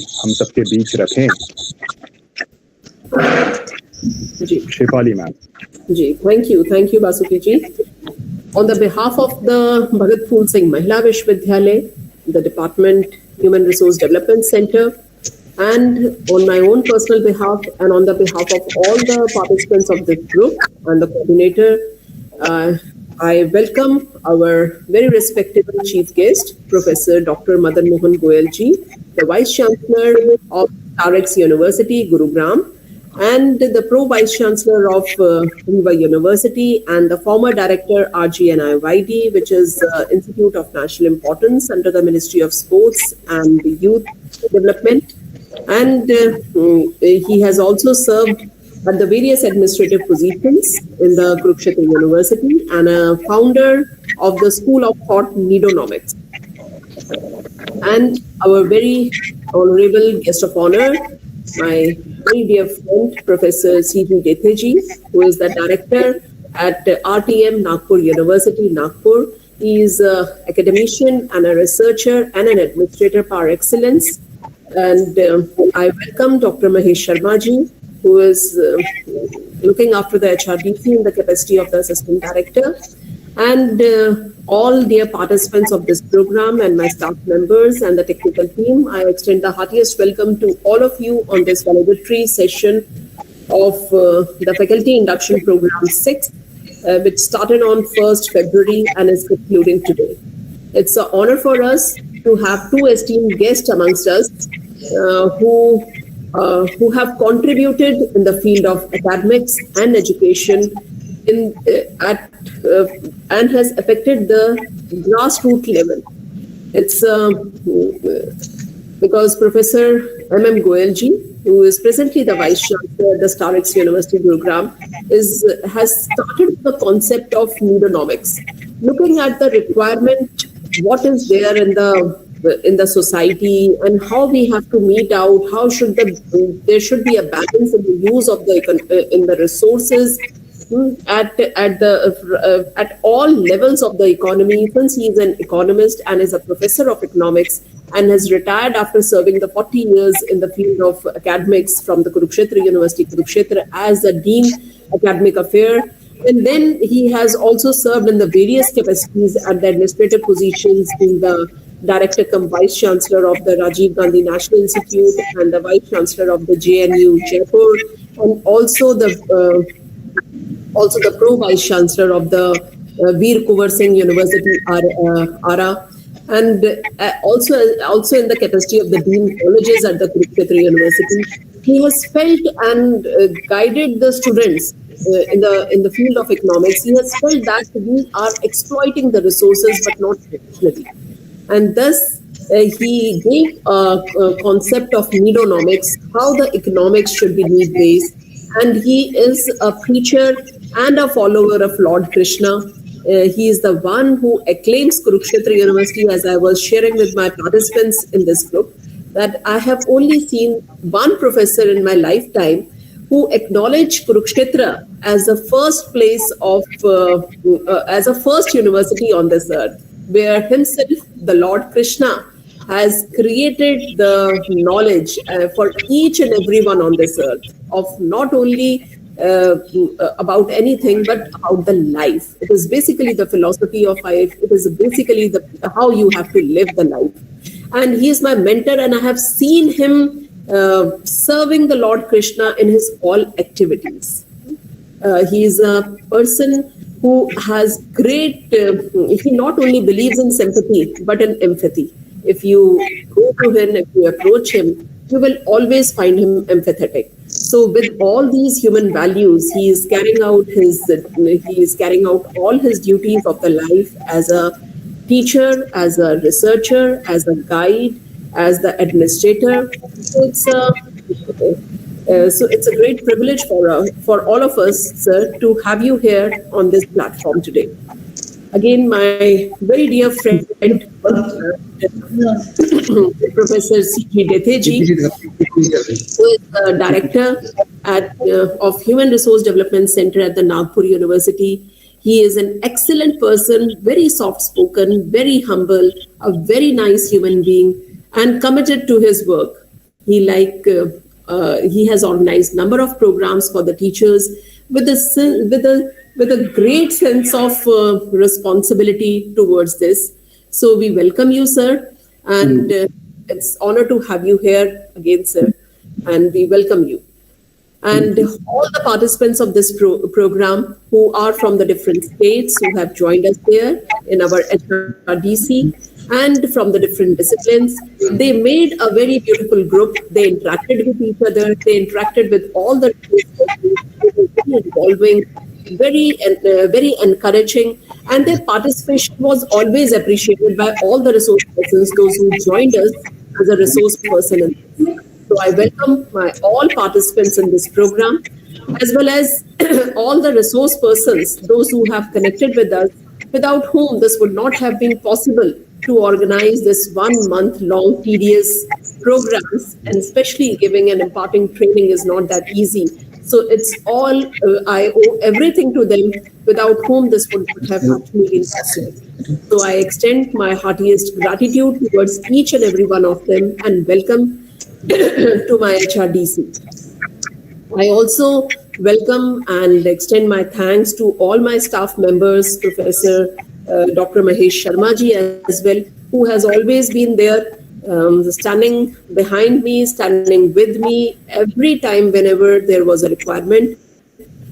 हम सबके बीच रखें। जी शेफाली मैम। जी, thank you Basuki ji. On the behalf of the Bhagat Phool Singh Mahila Vishwavidyalaya, the Department Human Resource Development Center, and on my own personal behalf and on the behalf of all the participants of this group and the coordinator, I welcome our very respectable chief guest, Professor Dr. Madan Mohan Goel ji, the Vice Chancellor of RX University, Gurugram, and the Pro Vice Chancellor of Riva University, and the former Director RGNIYD, which is Institute of National Importance under the Ministry of Sports and Youth Development. And he has also served at the various administrative positions in the Kurukshetra University and a founder of the School of Thought Nidonomics. And our very honorable guest of honor, my very dear friend, Professor C.G. Detheji, who is the director at RTM Nagpur University, Nagpur. He is an academician and a researcher and an administrator par excellence. And I welcome Dr. Mahesh Sharma ji, who is looking after the HRDC in the capacity of the Assistant Director. And all dear participants of this program and my staff members and the technical team, I extend the heartiest welcome to all of you on this valedictory session of the Faculty Induction Program 6, which started on 1st February and is concluding today. It's an honor for us to have two esteemed guests amongst us who have contributed in the field of academics and education and has affected the grassroots level. It's because Professor M.M. Goel ji, who is presently the Vice Chancellor at the StarX University program, has started the concept of nidonomics, looking at the requirement, what is there in the society and how we have to meet out, how should there should be a balance in the use of the resources at all levels of the economy. Since he is an economist and is a professor of economics and has retired after serving the 40 years in the field of academics from the Kurukshetra University, Kurukshetra, as a Dean Academic Affair. And then he has also served in the various capacities at the administrative positions in the Director cum Vice Chancellor of the Rajiv Gandhi National Institute and the Vice Chancellor of the JNU Jaipur, and also the Pro Vice Chancellor of the Veer Kunwar Singh University, Ara, and also in the capacity of the Dean Colleges at the Kurukshetra University. He has felt and guided the students in the field of economics. He has felt that we are exploiting the resources but not traditionally. And thus, he gave a concept of nidonomics, how the economics should be need-based. And he is a preacher and a follower of Lord Krishna. He is the one who acclaims Kurukshetra University, as I was sharing with my participants in this group, that I have only seen one professor in my lifetime who acknowledged Kurukshetra as the first place of, as a first university on this earth, where himself, the Lord Krishna, has created the knowledge for each and everyone on this earth of not only about anything, but about the life. It is basically the philosophy of life. It is basically how you have to live the life. And he is my mentor, and I have seen him serving the Lord Krishna in his all activities. He is a person who has great, he not only believes in sympathy, but in empathy. If you go to him, if you approach him, you will always find him empathetic. So with all these human values, he is carrying out all his duties of the life as a teacher, as a researcher, as a guide, as the administrator. So it's a great privilege for all of us, sir, to have you here on this platform today. Again, my very dear friend, Professor C.G. Detheji, who is the Director of Human Resource Development Center at the Nagpur University. He is an excellent person, very soft-spoken, very humble, a very nice human being, and committed to his work. He has organized number of programs for the teachers with a great sense of responsibility towards this. So we welcome you, sir, and it's honor to have you here again, sir, and we welcome you. And all the participants of this program who are from the different states who have joined us here in our HRDC and from the different disciplines, they made a very beautiful group. They interacted with each other. They interacted with all the involving, very encouraging, and their participation was always appreciated by all the resource persons, those who joined us as a resource person. So I welcome all participants in this program, as well as all the resource persons, those who have connected with us, without whom this would not have been possible to organize this 1 month long tedious programs, and especially giving and imparting training is not that easy. So it's all, I owe everything to them, without whom this would not have actually been possible. So I extend my heartiest gratitude towards each and every one of them, and welcome to my HRDC. I also welcome and extend my thanks to all my staff members, Professor Dr. Mahesh Sharma ji as well, who has always been there, standing behind me, standing with me every time whenever there was a requirement.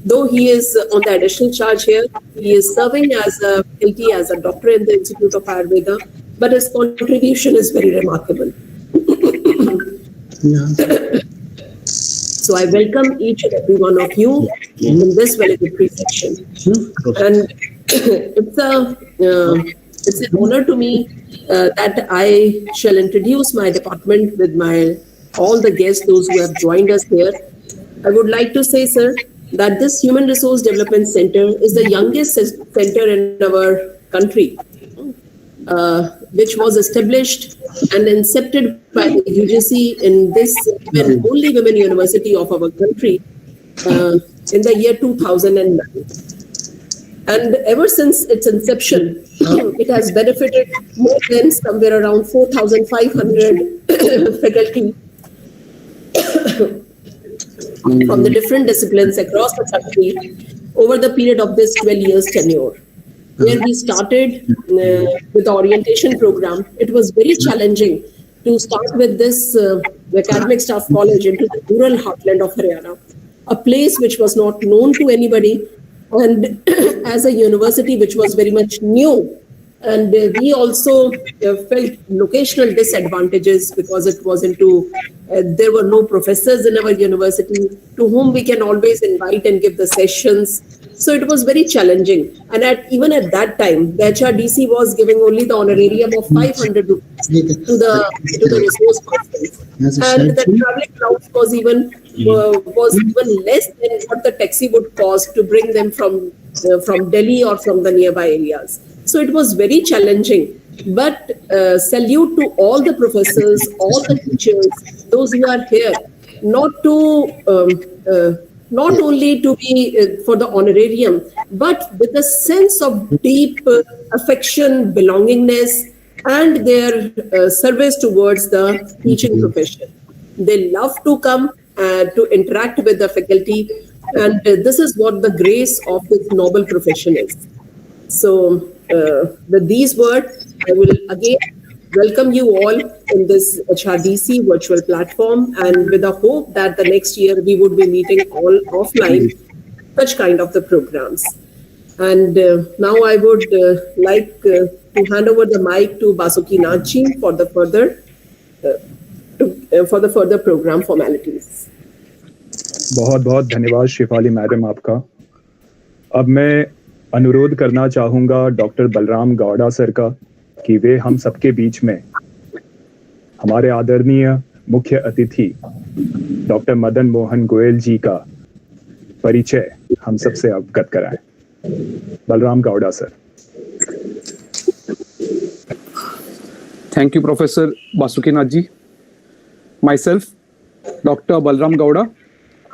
Though he is on the additional charge here, he is serving as a faculty, as a doctor in the Institute of Ayurveda, but his contribution is very remarkable. So I welcome each and every one of you in this valedictory section. And it's an honor to me that I shall introduce my department with all the guests, those who have joined us here. I would like to say, sir, that this Human Resource Development Center is the youngest center in our country, which was established and incepted by the UGC in this only women university of our country in the year 2009. And ever since its inception, it has benefited more than somewhere around 4,500 faculty from the different disciplines across the country over the period of this 12 years tenure. Where we started with the orientation program, it was very challenging to start with this academic staff college into the rural heartland of Haryana, a place which was not known to anybody, and as a university which was very much new. And we also felt locational disadvantages because it was there were no professors in our university to whom we can always invite and give the sessions. So it was very challenging. And even at that time, the HRDC was giving only the honorarium of 500 rupees to the resource persons. And the traveling allowance was even less than what the taxi would cost to bring them from Delhi or from the nearby areas. So it was very challenging. But salute to all the professors, all the teachers, those who are here, not only to be for the honorarium, but with a sense of deep affection, belongingness, and their service towards the teaching profession. They love to come to interact with the faculty, and this is what the grace of this noble profession is. So with these words, I will again welcome you all in this HRDC virtual platform, and with the hope that the next year we would be meeting all offline, such kind of the programs. And now I would like to hand over the mic to Basuki Nachi for the further program formalities. बहुत बहुत धन्यवाद Shifali madam आपका। अब मैं अनुरोध करना चाहूँगा doctor Balram Gowda sir का कि वे हम सबके बीच में हमारे आदरणीय मुख्य अतिथि डॉक्टर मदन मोहन गोयल जी का परिचय हम सबसे अवगत कराएं। Balram Gowda sir. Thank you, Professor Basukinath ji. Myself, Dr. Balram Gowda,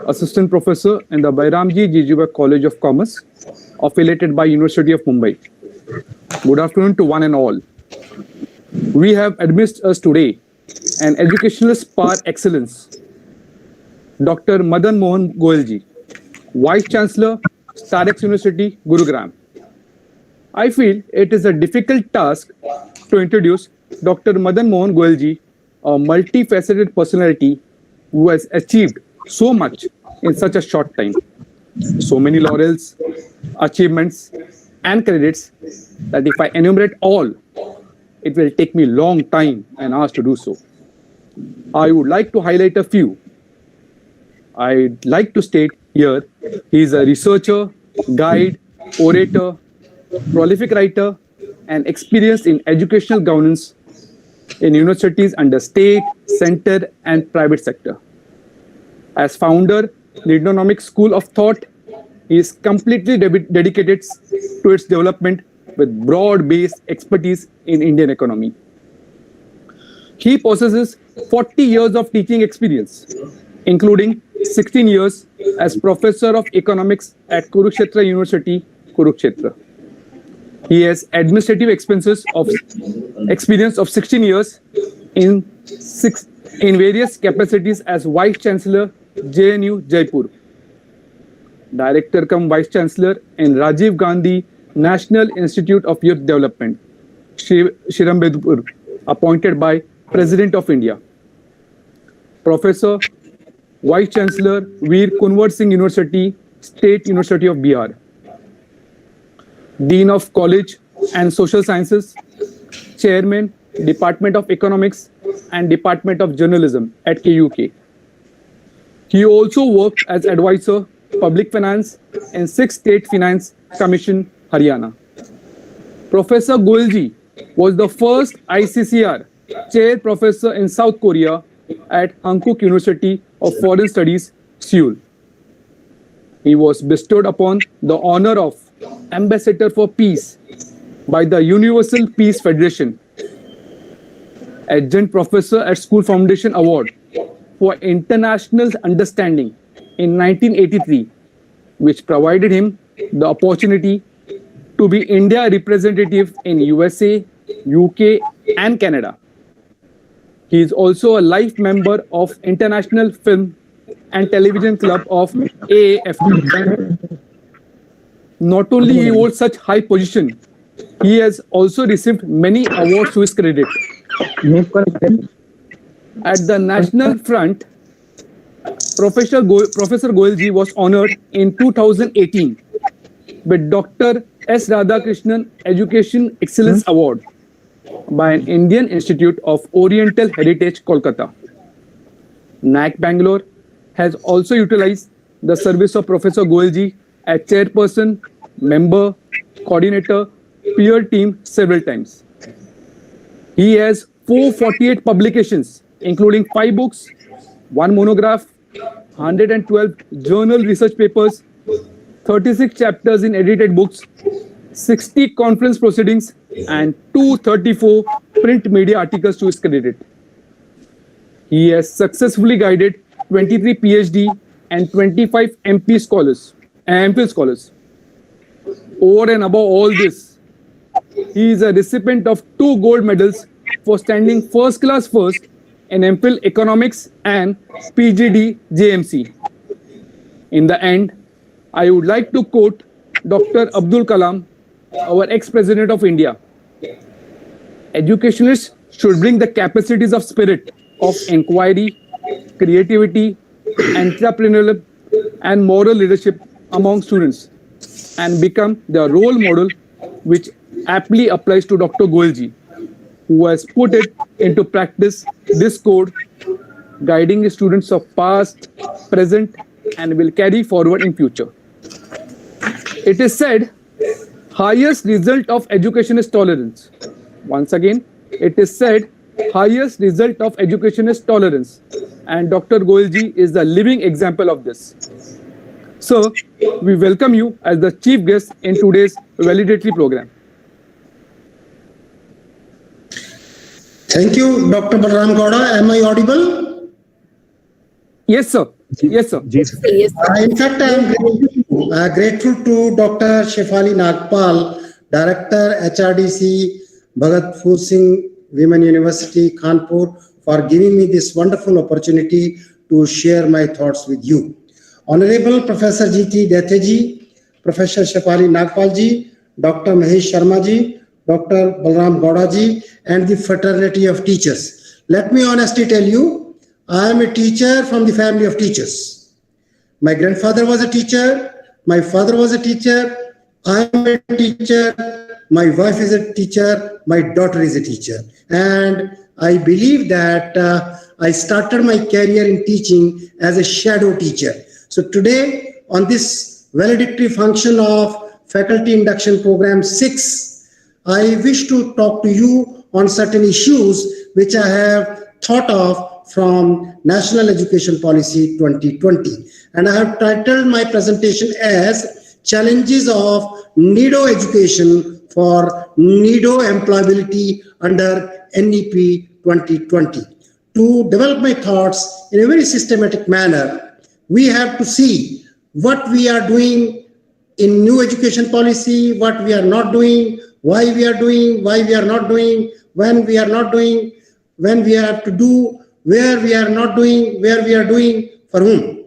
Assistant Professor in the Bairamji Jijubak College of Commerce, affiliated by University of Mumbai. Good afternoon to one and all. We have amidst us today and educationalist par excellence, Dr. Madan Mohan Goel ji, Vice Chancellor, Starex University, Gurugram. I feel it is a difficult task to introduce Dr. Madan Mohan Goel ji, a multifaceted personality who has achieved so much in such a short time. So many laurels, achievements, and credits that if I enumerate all, it will take me a long time and hours to do so. I would like to highlight a few. I'd like to state here, he is a researcher, guide, orator, prolific writer, and experienced in educational governance in universities under state, center, and private sector. As founder, the Economic School of Thought, he is completely dedicated to its development with broad-based expertise in Indian economy. He possesses 40 years of teaching experience, including 16 years as Professor of Economics at Kurukshetra University, Kurukshetra. He has administrative experience of 16 years in various capacities as Vice Chancellor, JNU, Jaipur, Director cum Vice Chancellor in Rajiv Gandhi National Institute of Youth Development, Shirambedpur, appointed by President of India. Professor, Vice Chancellor, Veer Kunwar Singh University, State University of Bihar. Dean of College and Social Sciences, Chairman, Department of Economics and Department of Journalism at KUK. He also worked as advisor, Public Finance in 6th State Finance Commission, Haryana. Professor Goel ji was the first ICCR Chair Professor in South Korea at Hankuk University of Foreign Studies, Seoul. He was bestowed upon the honor of Ambassador for Peace by the Universal Peace Federation, Adjunct Professor at School Foundation Award for International Understanding in 1983, which provided him the opportunity to be India representative in USA, UK, and Canada. He is also a life member of International Film and Television Club of AAFT. Not only he holds such high position, he has also received many awards to his credit. At the national front, Professor Goel ji was honored in 2018 with Dr. S. Radhakrishnan Education Excellence Award by an Indian Institute of Oriental Heritage, Kolkata. NAC Bangalore has also utilized the service of Professor Goel ji as chairperson, member, coordinator, peer team several times. He has 448 publications, including 5 books, 1 monograph, 112 journal research papers, 36 chapters in edited books, 60 conference proceedings, and 234 print media articles to his credit. He has successfully guided 23 PhD and 25 MPhil scholars. Over and above all this, he is a recipient of 2 gold medals for standing first class first in MPhil Economics and PGD JMC. In the end, I would like to quote Dr. Abdul Kalam, our ex-president of India. Educationists should bring the capacities of spirit of inquiry, creativity, entrepreneurial, and moral leadership among students and become their role model, which aptly applies to Dr. Goel ji, who has put it into practice this code, guiding the students of past, present, and will carry forward in future. It is said, highest result of education is tolerance. Once again, it is said, highest result of education is tolerance. And Dr. Goel ji is the living example of this. Sir, we welcome you as the chief guest in today's valedictory program. Thank you, Dr. Balram Gowda. Am I audible? Yes, sir. Yes, sir. Yes, sir. In fact, I am grateful to Dr. Shefali Nagpal, Director, HRDC, Bhagat Phool Singh Women University, Khanpur, for giving me this wonderful opportunity to share my thoughts with you. Honorable Professor G.T. Detheji, Professor Shefali Nagpal ji, Dr. Mahesh Sharma ji, Dr. Balram Gowda ji, and the fraternity of teachers. Let me honestly tell you, I am a teacher from the family of teachers. My grandfather was a teacher, my father was a teacher, I am a teacher, my wife is a teacher, my daughter is a teacher. And I believe that I started my career in teaching as a shadow teacher. So today, on this valedictory function of Faculty Induction Program 6, I wish to talk to you on certain issues which I have thought of from National Education Policy 2020. And I have titled my presentation as Challenges of NEDO Education for NEDO Employability under NEP 2020. To develop my thoughts in a very systematic manner, we have to see what we are doing in new education policy, what we are not doing, why we are doing, why we are not doing, when we are not doing, when we have to do, where we are not doing, where we are doing, for whom.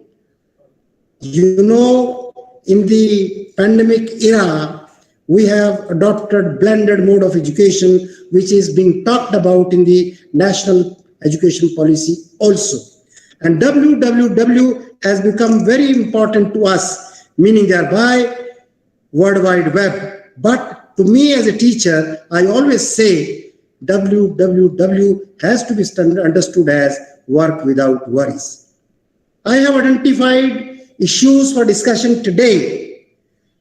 You know, in the pandemic era, we have adopted blended mode of education, which is being talked about in the national education policy also. And WWW has become very important to us, meaning thereby World Wide Web. But to me as a teacher, I always say WWW has to be understood as work without worries. I have identified issues for discussion today.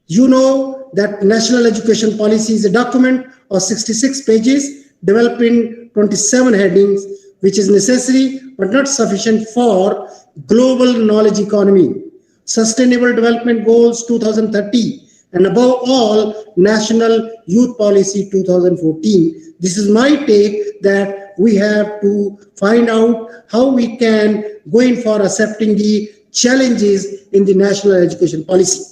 You know that National Education Policy is a document of 66 pages developed in 27 headings, which is necessary but not sufficient for global knowledge economy, Sustainable Development Goals 2030, and above all, National Youth Policy 2014. This is my take that we have to find out how we can go in for accepting the challenges in the national education policy.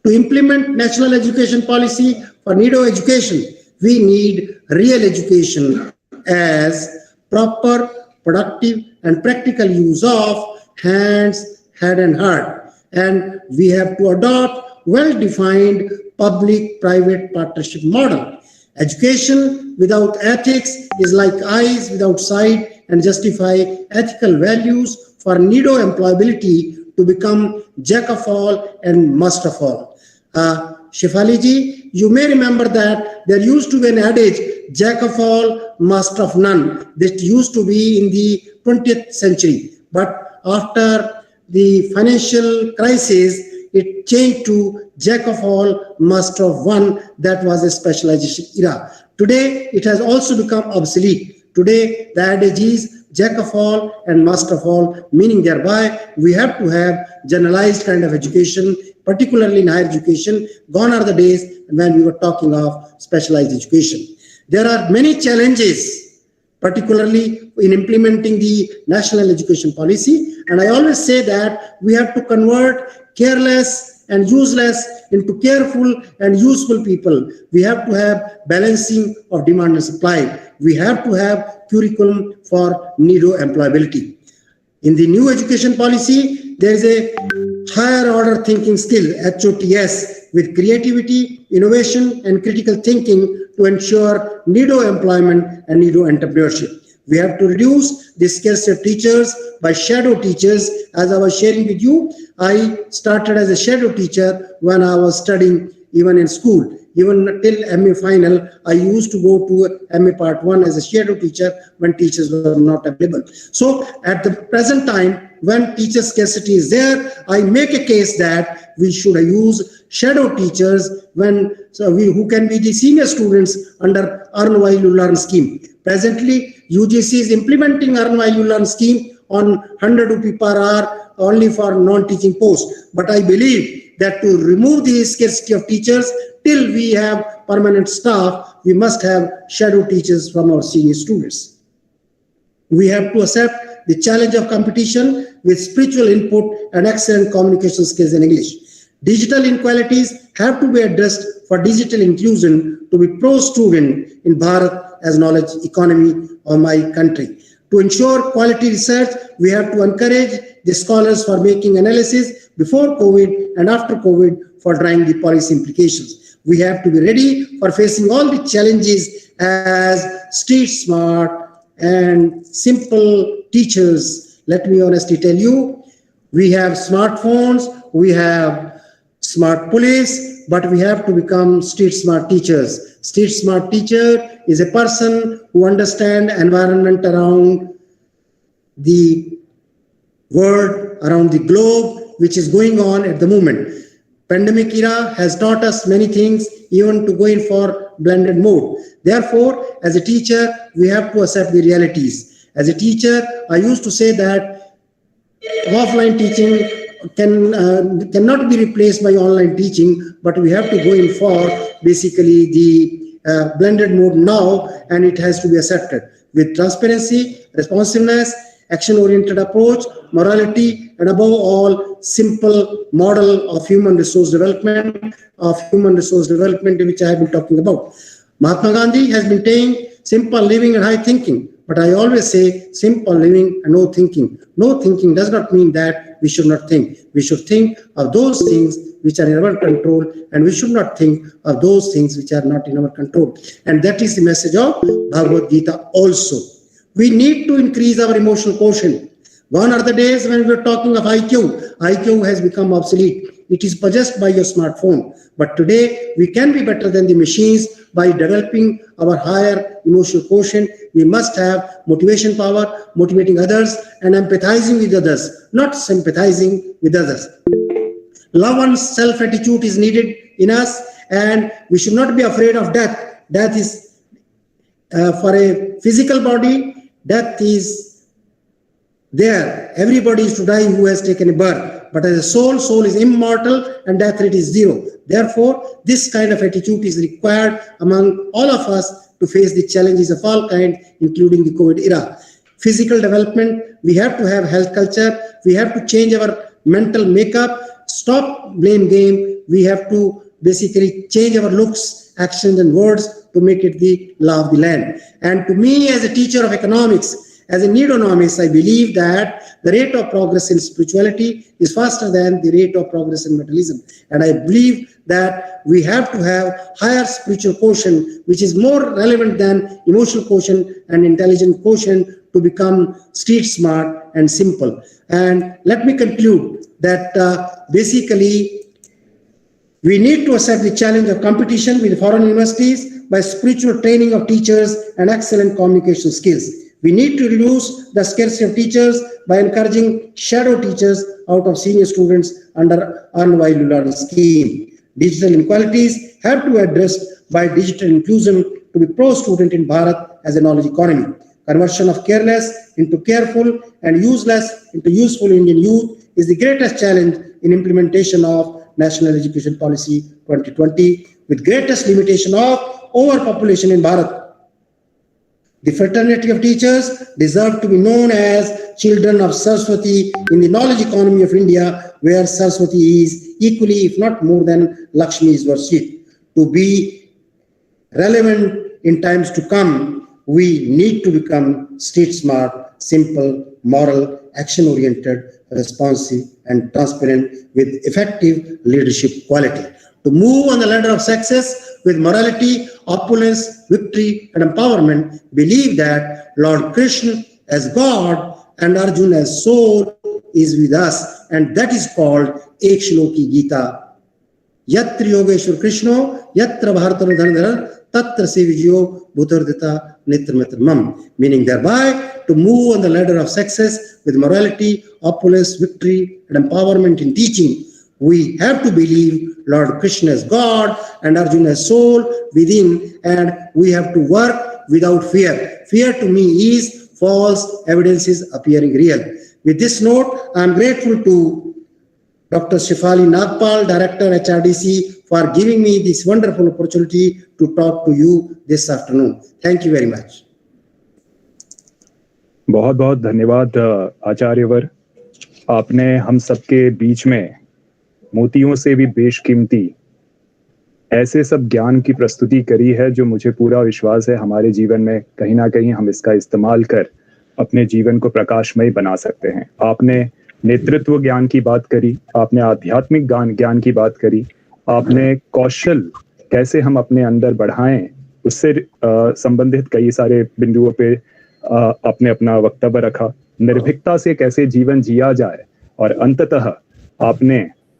To implement national education policy for NEDO education, we need real education as proper, productive, and practical use of hands, head, and heart. And we have to adopt well-defined public-private partnership model. Education without ethics is like eyes without sight, and justify ethical values for NEDO employability to become jack of all and master of all. Shefali ji, you may remember that there used to be an adage, jack of all, master of none. That used to be in the 20th century. But after the financial crisis, it changed to jack of all, master of one. That was a specialization era. Today, it has also become obsolete. Today, the adage is jack of all and master of all, meaning thereby we have to have generalized kind of education, particularly in higher education. Gone are the days when we were talking of specialized education. There are many challenges, particularly in implementing the national education policy. And I always say that we have to convert careless and useless into careful and useful people. We have to have balancing of demand and supply. We have to have curriculum for NEDO employability. In the new education policy, there is a higher order thinking skill, HOTS, with creativity, innovation, and critical thinking to ensure NEDO employment and NEDO entrepreneurship. We have to reduce the scarcity of teachers by shadow teachers. As I was sharing with you, I started as a shadow teacher when I was studying even in school. Even till MA final, I used to go to MA Part 1 as a shadow teacher when teachers were not available. So at the present time, when teacher scarcity is there, I make a case that we should use shadow teachers who can be the senior students under Earn While You Learn scheme. Presently, UGC is implementing Earn While You Learn scheme on 100 rupee per hour only for non-teaching posts. But I believe that to remove the scarcity of teachers, till we have permanent staff, we must have shadow teachers from our senior students. We have to accept the challenge of competition with spiritual input and excellent communication skills in English. Digital inequalities have to be addressed for digital inclusion to be pro-student in Bharat as knowledge economy of my country. To ensure quality research, we have to encourage the scholars for making analysis before COVID and after COVID for drawing the policy implications. We have to be ready for facing all the challenges as street smart and simple teachers. Let me honestly tell you, we have smartphones, we have smart police, but we have to become street smart teachers. Street smart teacher is a person who understands environment around the world, around the globe, which is going on at the moment. Pandemic era has taught us many things, even to go in for blended mode. Therefore, as a teacher, we have to accept the realities. As a teacher, I used to say that offline teaching cannot be replaced by online teaching, but we have to go in for basically the blended mode now, and it has to be accepted with transparency, responsiveness, action-oriented approach, morality, and above all, simple model of human resource development, which I have been talking about. Mahatma Gandhi has been saying simple living and high thinking, but I always say simple living and no thinking. No thinking does not mean that we should not think. We should think of those things which are in our control, and we should not think of those things which are not in our control. And that is the message of Bhagavad Gita also. We need to increase our emotional quotient. Gone are the days when we were talking of IQ. IQ has become obsolete. It is possessed by your smartphone. But today, we can be better than the machines by developing our higher emotional quotient. We must have motivation power, motivating others, and empathizing with others, not sympathizing with others. Love and self-attitude is needed in us, and we should not be afraid of death. Death is for a physical body, death is there. Everybody is to die who has taken a birth. But as a soul is immortal and death rate is zero. Therefore, this kind of attitude is required among all of us to face the challenges of all kinds, including the COVID era. Physical development, we have to have health culture. We have to change our mental makeup. Stop blame game. We have to basically change our looks, actions, and words to make it the law of the land. And to me, as a teacher of economics, as a neonomics, I believe that the rate of progress in spirituality is faster than the rate of progress in materialism. And I believe that we have to have higher spiritual quotient, which is more relevant than emotional quotient and intelligent quotient, to become street smart and simple. And let me conclude that basically we need to accept the challenge of competition with foreign universities by spiritual training of teachers and excellent communication skills. We need to reduce the scarcity of teachers by encouraging shadow teachers out of senior students under earn while you learn scheme. Digital inequalities have to be addressed by digital inclusion to be pro-student in Bharat as a knowledge economy. Conversion of careless into careful and useless into useful Indian youth is the greatest challenge in implementation of National Education Policy 2020, with greatest limitation of overpopulation in Bharat. The fraternity of teachers deserve to be known as children of Saraswati in the knowledge economy of India, where Saraswati is equally, if not more than Lakshmi is worshipped. To be relevant in times to come, we need to become street smart, simple, moral, action-oriented, responsive, and transparent with effective leadership quality. To move on the ladder of success with morality, opulence, victory, and empowerment, believe that Lord Krishna as God and Arjuna as soul is with us, and that is called Ek Shloki Gita. Yatra Yogeshwar Krishna, Yatra Bharatara Dhanadhara, Tatra Sevijo Bhutardita Nitramatramam. Meaning thereby to move on the ladder of success with morality, opulence, victory, and empowerment in teaching, we have to believe Lord Krishna as God and Arjuna as soul within, and we have to work without fear. Fear to me is false evidences appearing real. With this note, I am grateful to Dr. Shefali Nagpal, Director HRDC, for giving me this wonderful opportunity to talk to you this afternoon. Thank you very much. बहुत बहुत धन्यवाद आचार्यवर, आपने हम सबके बीच में मोतियों से भी बेशकीमती ऐसे सब ज्ञान की प्रस्तुति करी है जो मुझे पूरा विश्वास है हमारे जीवन में कहीं ना कहीं हम इसका इस्तेमाल कर अपने जीवन को प्रकाशमय बना सकते हैं। आपने नेतृत्व ज्ञान की बात करी, आपने आध्यात्मिक ज्ञान की बात करी, आपने कौशल कैसे हम अपने अंदर बढ़ाएं उससे संबंधित कई सारे बिंदुओं पे आपने अपना वक्तव्य रखा। निर्भीकता से कैसे जीवन जिया जाए, और अंततः आपने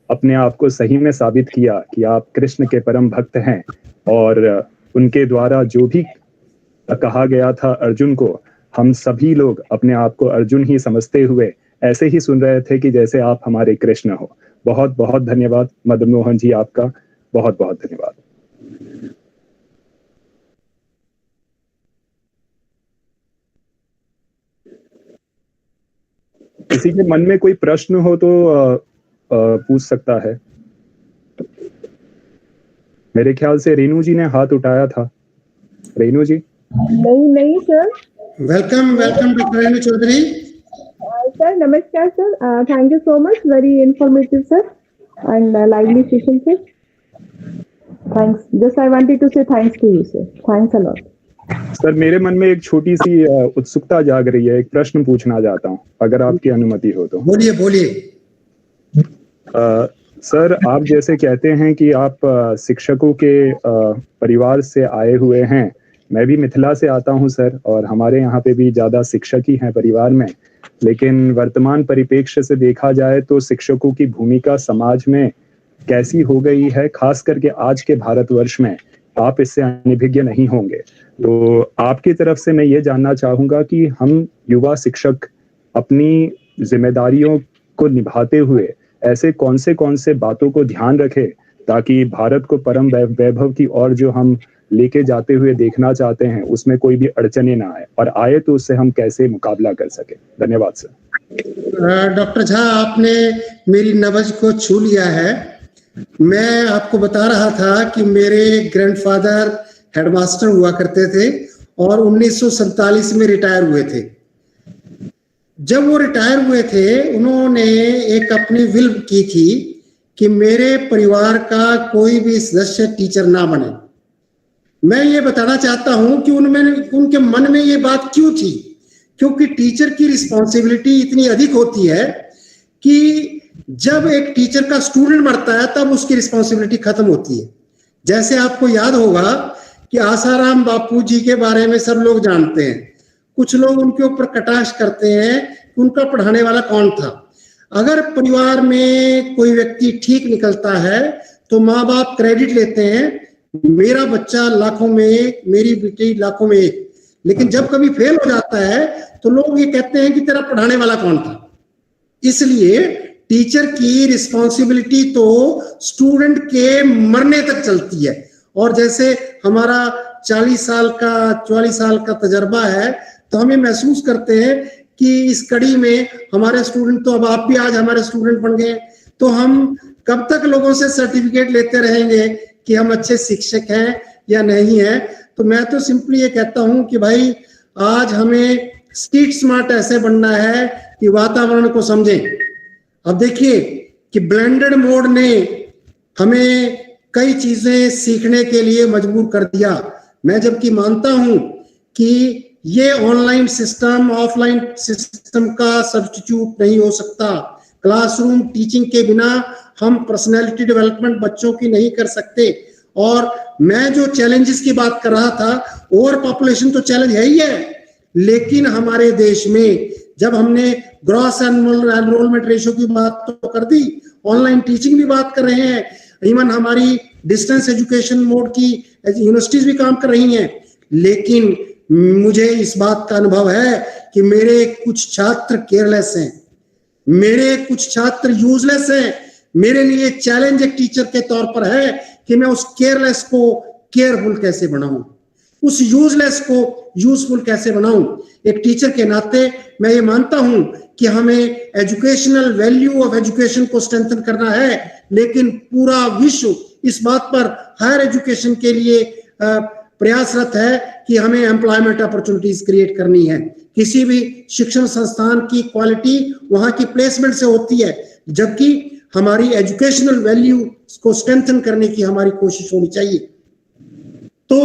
अपने आप को सही में साबित किया कि आप कृष्ण के परम भक्त हैं, और उनके द्वारा जो भी कहा गया था अर्जुन को, हम सभी लोग अपने आप को अर्जुन ही समझते हुए ऐसे ही सुन रहे थे कि जैसे आप हमारे कृष्ण हो। बहुत बहुत धन्यवाद मदन मोहन जी, आपका बहुत बहुत धन्यवाद। किसी के मन में कोई प्रश्न हो तो पूछ सकता है। मेरे ख्याल से रेनू जी ने हाथ उठाया था। रेनू जी? नहीं sir. Welcome doctor Renu Chaudhary. Sir नमस्कार sir, thank you so much, very informative sir and lively session sir. Thanks, just I wanted to say thanks to you sir, thanks a lot. Sir मेरे मन में एक छोटी सी उत्सुकता जाग रही है, एक प्रश्न पूछना चाहता हूँ, अगर आपकी अनुमति हो तो। बोलिए। सर आप जैसे कहते हैं कि आप शिक्षकों के परिवार से आए हुए हैं, मैं भी मिथिला से आता हूं सर, और हमारे यहाँ पे भी ज्यादा शिक्षक ही हैं परिवार में। लेकिन वर्तमान परिप्रेक्ष्य से देखा जाए तो शिक्षकों की भूमिका समाज में कैसी हो गई है, खास करके आज के भारतवर्ष में, आप इससे अनभिज्ञ नहीं होंगे। तो आपकी तरफ से मैं ये जानना चाहूंगा कि हम युवा शिक्षक अपनी जिम्मेदारियों को निभाते हुए ऐसे कौन से बातों को ध्यान रखें ताकि भारत को परम वैभव की ओर जो हम लेके जाते हुए देखना चाहते हैं उसमें कोई भी अड़चने ना आए, और आए तो उससे हम कैसे मुकाबला कर सके। धन्यवाद सर। डॉक्टर झा, आपने मेरी नब्ज को छू लिया है। मैं आपको बता रहा था कि मेरे ग्रैंडफादर हेडमास्टर हुआ करते थे और 1947 में रिटायर हुए थे। जब वो रिटायर हुए थे, उन्होंने एक अपनी विल की थी कि मेरे परिवार का कोई भी सदस्य टीचर ना बने। मैं ये बताना चाहता हूं कि उनके मन में ये बात क्यों थी, क्योंकि टीचर की रिस्पॉन्सिबिलिटी इतनी अधिक होती है कि जब एक टीचर का स्टूडेंट मरता है तब उसकी रिस्पॉन्सिबिलिटी खत्म होती है। जैसे आपको याद होगा कि आसाराम बापू जी के बारे में सब लोग जानते हैं, कुछ लोग उनके ऊपर कटाक्ष करते हैं कि उनका पढ़ाने वाला कौन था। अगर परिवार में कोई व्यक्ति ठीक निकलता है तो माँ बाप क्रेडिट लेते हैं, मेरा बच्चा लाखों में एक, मेरी बेटी लाखों में एक। लेकिन जब कभी फेल हो जाता है तो लोग ये कहते हैं कि तेरा पढ़ाने वाला कौन था। इसलिए टीचर की रिस्पॉन्सिबिलिटी तो स्टूडेंट के मरने तक चलती है। और जैसे हमारा 44 साल का तजर्बा है, तो हम ये महसूस करते हैं कि इस कड़ी में हमारे स्टूडेंट, तो अब आप भी आज हमारे स्टूडेंट बन गए, तो हम कब तक लोगों से सर्टिफिकेट लेते रहेंगे कि हम अच्छे शिक्षक हैं या नहीं है। तो मैं तो सिंपली ये कहता हूं कि भाई आज हमें स्ट्रीट स्मार्ट ऐसे बनना है कि वातावरण को समझें। अब देखिए कि ब्लेंडेड मोड ने हमें कई चीजें सीखने के लिए मजबूर कर दिया। मैं जबकि मानता हूं कि ये ऑनलाइन सिस्टम ऑफलाइन सिस्टम का सब्स्टिट्यूट नहीं हो सकता। क्लासरूम टीचिंग के बिना हम पर्सनैलिटी डेवलपमेंट बच्चों की नहीं कर सकते। और मैं जो चैलेंजेस की बात कर रहा था, ओवर पॉपुलेशन तो चैलेंज है ही है, लेकिन हमारे देश में जब हमने ग्रॉस एनरोलमेंट रेशियो की बात तो कर दी, ऑनलाइन टीचिंग भी बात कर रहे हैं, इवन हमारी डिस्टेंस एजुकेशन मोड की यूनिवर्सिटीज भी काम कर रही हैं। लेकिन मुझे इस बात का अनुभव है कि मेरे कुछ छात्र केयरलेस हैं, मेरे कुछ छात्र यूजलेस हैं। मेरे लिए चैलेंज एक टीचर के तौर पर है कि मैं उस केयरलेस को केयरफुल कैसे बनाऊं, उस यूजलेस को यूजफुल कैसे बनाऊं। एक टीचर के नाते मैं ये मानता हूं कि हमें एजुकेशनल वैल्यू ऑफ एजुकेशन को स्ट्रेंथन करना है, लेकिन पूरा विश्व इस बात पर हायर एजुकेशन के लिए प्रयासरत है कि हमें एम्प्लॉयमेंट अपॉर्चुनिटीज क्रिएट करनी है। किसी भी शिक्षण संस्थान की क्वालिटी वहां की प्लेसमेंट से होती है, जबकि हमारी एजुकेशनल वैल्यू को स्ट्रेंथन करने की हमारी कोशिश होनी चाहिए। तो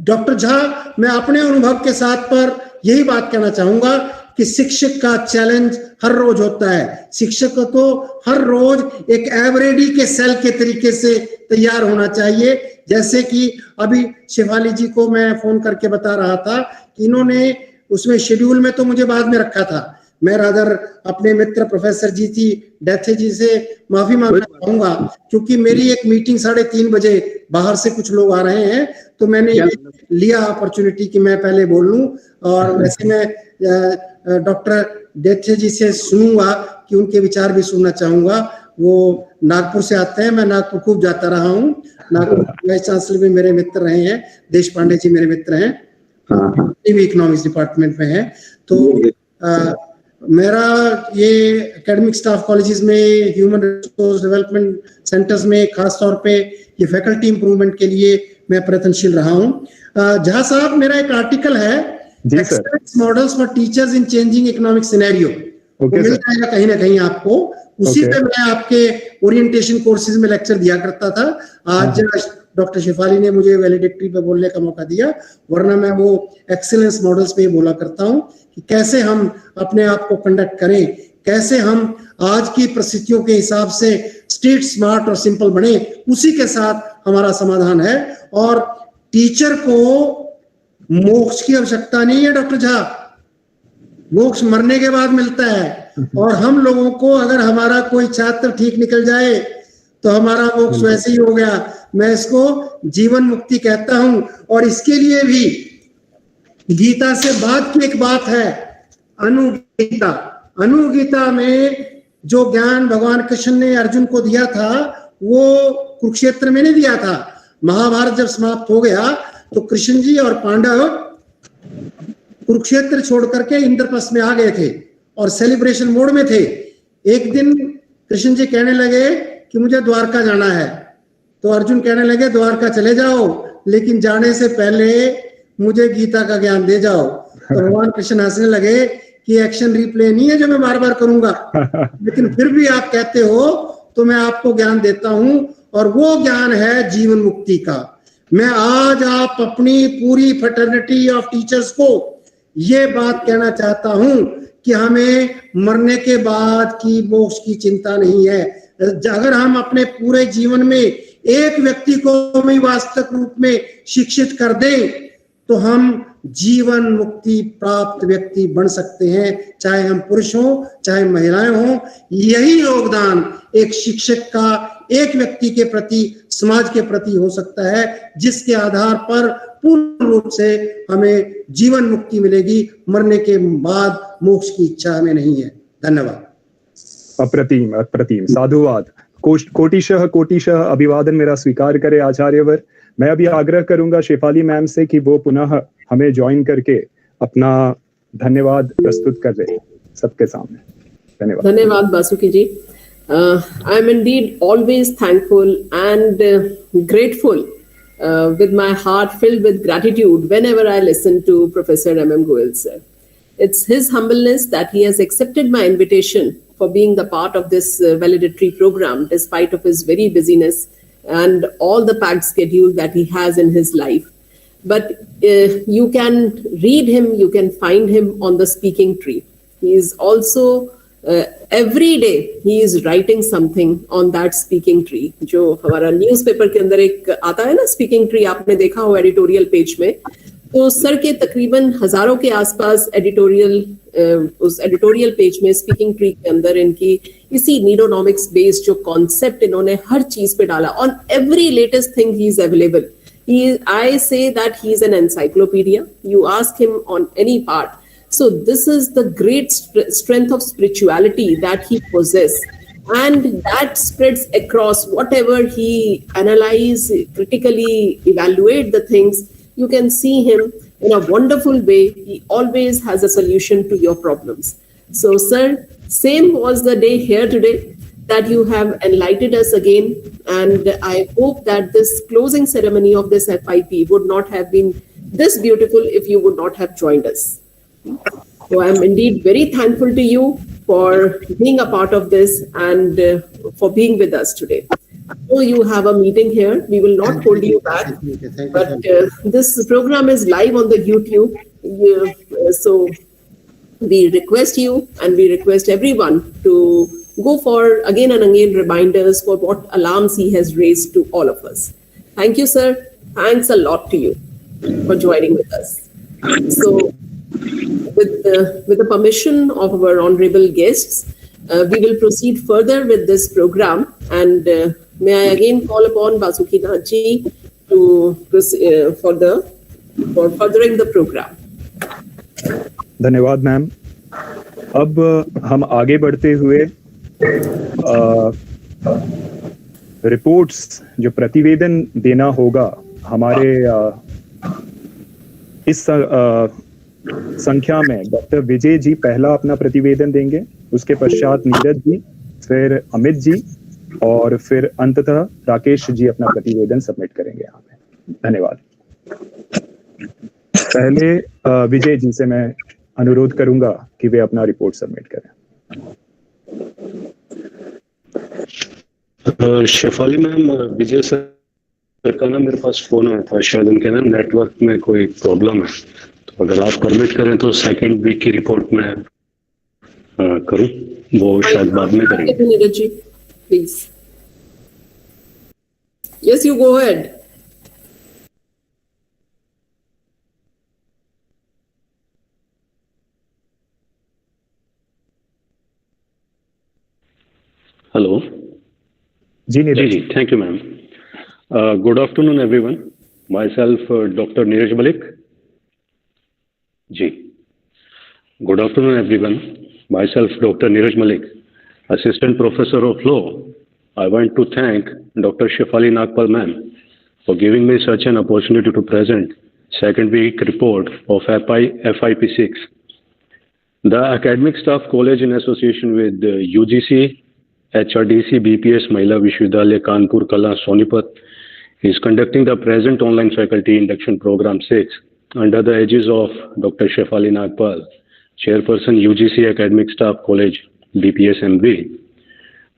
डॉक्टर झा, मैं अपने अनुभव के साथ पर यही बात कहना चाहूंगा कि शिक्षक का चैलेंज हर रोज होता है। शिक्षक को हर रोज एक एवरेडी के सेल के तरीके से तैयार होना चाहिए। जैसे कि अभी शिफाली जी को मैं फोन करके बता रहा था कि इन्होंने उसमें शेड्यूल में तो मुझे बाद में रखा था। मैं रादर अपने मित्र प्रोफेसर जीती डेथे जी से माफी मांगना चाहूंगा, क्योंकि मेरी एक मीटिंग 3:30 बजे बाहर से कुछ लोग आ रहे हैं, तो मैंने लिया अपॉर्चुनिटी कि मैं पहले बोल लूं। और वैसे मैं डॉक्टर डेथे जी से सुनूंगा कि उनके विचार भी सुनना चाहूंगा। वो नागपुर से आते हैं, मैं नागपुर खूब जाता रहा हूँ। नागपुर वाइस चांसलर भी मेरे मित्र रहे हैं, देश पांडे जी मेरे मित्र हैं, भी इकोनॉमिक्स डिपार्टमेंट में है। तो मेरा ये एकेडमिक स्टाफ कॉलेजेस में, ह्यूमन रिसोर्स डेवलपमेंट सेंटर्स में खास तौर पे ये फैकल्टी इंप्रूवमेंट के लिए मैं प्रयत्नशील रहा हूँ। जहाँ साहब मेरा एक आर्टिकल है, experiments models for teachers in changing economic scenario, मिल जाएगा कहीं ना कहीं आपको। उसी पे मैं आपके ओरिएंटेशन कोर्सेज में लेक्चर दिया करता था। आज डॉक्टर शिफाली ने मुझे वैलिडिक्टरी पे बोलने का मौका दिया, वरना मैं वो एक्सीलेंस मॉडल्स पे ही बोला करता हूँ कि कैसे हम अपने आप को कंडक्ट करें, कैसे हम आज की परिस्थितियों के हिसाब से स्ट्रीट स्मार्ट और सिंपल बने, उसी के साथ हमारा समाधान है। और टीचर को मोक्ष की आवश्यकता नहीं है डॉक्टर झा, मोक्ष मरने के बाद मिलता है। और हम लोगों को अगर हमारा कोई छात्र ठीक निकल जाए तो हमारा मोक्ष वैसे ही हो गया। मैं इसको जीवन मुक्ति कहता हूं। और इसके लिए भी गीता से बाद की एक बात है, अनुगीता। अनुगीता में जो ज्ञान भगवान कृष्ण ने अर्जुन को दिया था वो कुरुक्षेत्र में नहीं दिया था। महाभारत जब समाप्त हो गया तो कृष्ण जी और पांडव कुरुक्षेत्र छोड़ करके इंद्रप्रस्थ में आ गए थे और सेलिब्रेशन मोड में थे। एक दिन कृष्ण जी कहने लगे कि मुझे द्वारका जाना है, तो अर्जुन कहने लगे द्वारका चले जाओ, लेकिन जाने से पहले मुझे गीता का ज्ञान दे जाओ। तो भगवान कृष्ण हंसने लगे कि एक्शन रिप्ले नहीं है जो मैं बार बार करूंगा, लेकिन फिर भी आप कहते हो तो मैं आपको ज्ञान देता हूं, और वो ज्ञान है जीवन मुक्ति का। मैं आज आप अपनी पूरी फ्रेटर्निटी ऑफ टीचर्स को ये बात कहना चाहता हूं कि हमें मरने के बाद की मोक्ष की चिंता नहीं है। अगर हम अपने पूरे जीवन में एक व्यक्ति को भी वास्तविक रूप में शिक्षित कर दें तो हम जीवन मुक्ति प्राप्त व्यक्ति बन सकते हैं, चाहे हम पुरुष हों चाहे महिलाएं हों। यही योगदान एक शिक्षक का एक व्यक्ति के प्रति, समाज के प्रति हो सकता है, जिसके आधार पर पूर्ण रूप से हमें जीवन मुक्ति मिलेगी। मरने के बाद मोक्ष की इच्छा हमें नहीं है। धन्यवाद। अप्रतिम अप्रतिम, साधुवाद। कोटिशः कोटिशः अभिवादन मेरा स्वीकार करे आचार्यवर। मैं अभी आग्रह करूंगा शेफाली मैम से कि वो पुनः हमें ज्वाइन करके अपना धन्यवाद प्रस्तुत कर रहे सबके सामने। धन्यवाद। धन्यवाद बासुकी जी। I am indeed always thankful and grateful with my heart filled with gratitude whenever I listen to Professor M.M. Goel sir. It's his humbleness that he has accepted my invitation for being the part of this valedictory program despite of his very busyness and all the packed schedule that he has in his life. But you can read him, you can find him on the speaking tree. He is also every day he is writing something on that speaking tree. जो हमारा newspaper के अंदर एक आता है ना speaking tree, आपने देखा हो एडिटोरियल पेज में, तो सर के तकरीबन हजारों के आसपास उस एडिटोरियल पेज में स्पीकिंग ट्री के अंदर इनकी इसी नीडोनॉमिक्स बेस्ड जो कॉन्सेप्ट इन्होंने हर चीज पे डाला। On every latest thing he is available. I say that he is an encyclopedia. You ask him on any part. So this is the great strength of spirituality that he possesses, and that spreads across whatever he analyze, critically evaluate the things. You can see him in a wonderful way. He always has a solution to your problems. So sir, same was the day here today that you have enlightened us again, and I hope that this closing ceremony of this FIP would not have been this beautiful if you would not have joined us. So I am indeed very thankful to you for being a part of this and for being with us today. So you have a meeting here. We will not hold you back, but this program is live on the YouTube. So we request you and we request everyone to go for again and again reminders for what alarms he has raised to all of us. Thank you, sir. Thanks a lot to you for joining with us. So, with the permission of our honorable guests, we will proceed further with this program. And may I again call upon Basuki Naji to for furthering the program. धन्यवाद ma'am. अब हम आगे बढ़ते हुए reports जो प्रतिवेदन देना होगा हमारे इस संख्या में डॉक्टर विजय जी पहला अपना प्रतिवेदन देंगे, उसके पश्चात नीरज जी, फिर अमित जी और फिर अंततः राकेश जी अपना प्रतिवेदन सबमिट करेंगे यहाँ पे। धन्यवाद। पहले विजय जी से मैं अनुरोध करूंगा कि वे अपना रिपोर्ट सबमिट करें। शेफाली मैम, विजय सर का ना मेरे पास फोन आया था, शायद उनके ना नेटवर्क में कोई प्रॉब्लम है, तो अगर आप परमिट करें तो सेकंड वीक की रिपोर्ट में करूं, वो शायद बाद में करेंगे। Neeraj ji, please. Yes, you go ahead. Hello जी Neeraj ji, thank you ma'am. Good afternoon everyone, myself doctor Neeraj Malik ji. Good afternoon everyone, myself doctor Neeraj Malik, assistant professor of law. I want to thank Dr. Shefali Nagpal ma'am for giving me such an opportunity to present second week report of FIP-6. The Academic Staff College in association with the UGC-HRDC-BPS Mahila Vishwavidyalaya Khanpur Kalan Sonepat is conducting the present online faculty induction program 6 under the aegis of Dr. Shefali Nagpal, Chairperson UGC Academic Staff College BPS MB.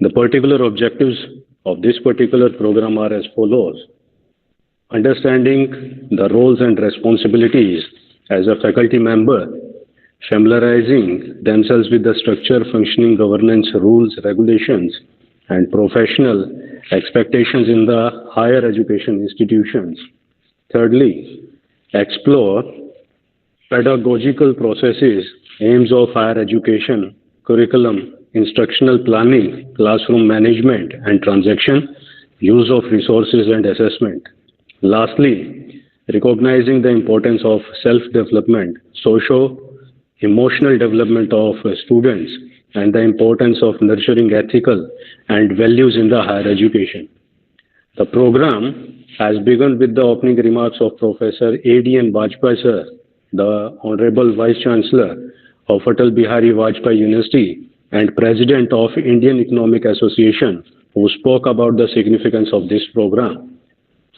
The particular objectives of this particular program are as follows: understanding the roles and responsibilities as a faculty member, familiarizing themselves with the structure, functioning, governance, rules, regulations, and professional expectations in the higher education institutions. Thirdly, explore pedagogical processes, aims of higher education, curriculum, instructional planning, classroom management and transaction, use of resources and assessment. Lastly, recognizing the importance of self-development, socio-emotional development of students, and the importance of nurturing ethical and values in the higher education. The program has begun with the opening remarks of Professor A.D.N. Vajpayee sir, the Honorable Vice Chancellor of Atal Bihari Vajpayee University and President of Indian Economic Association, who spoke about the significance of this program.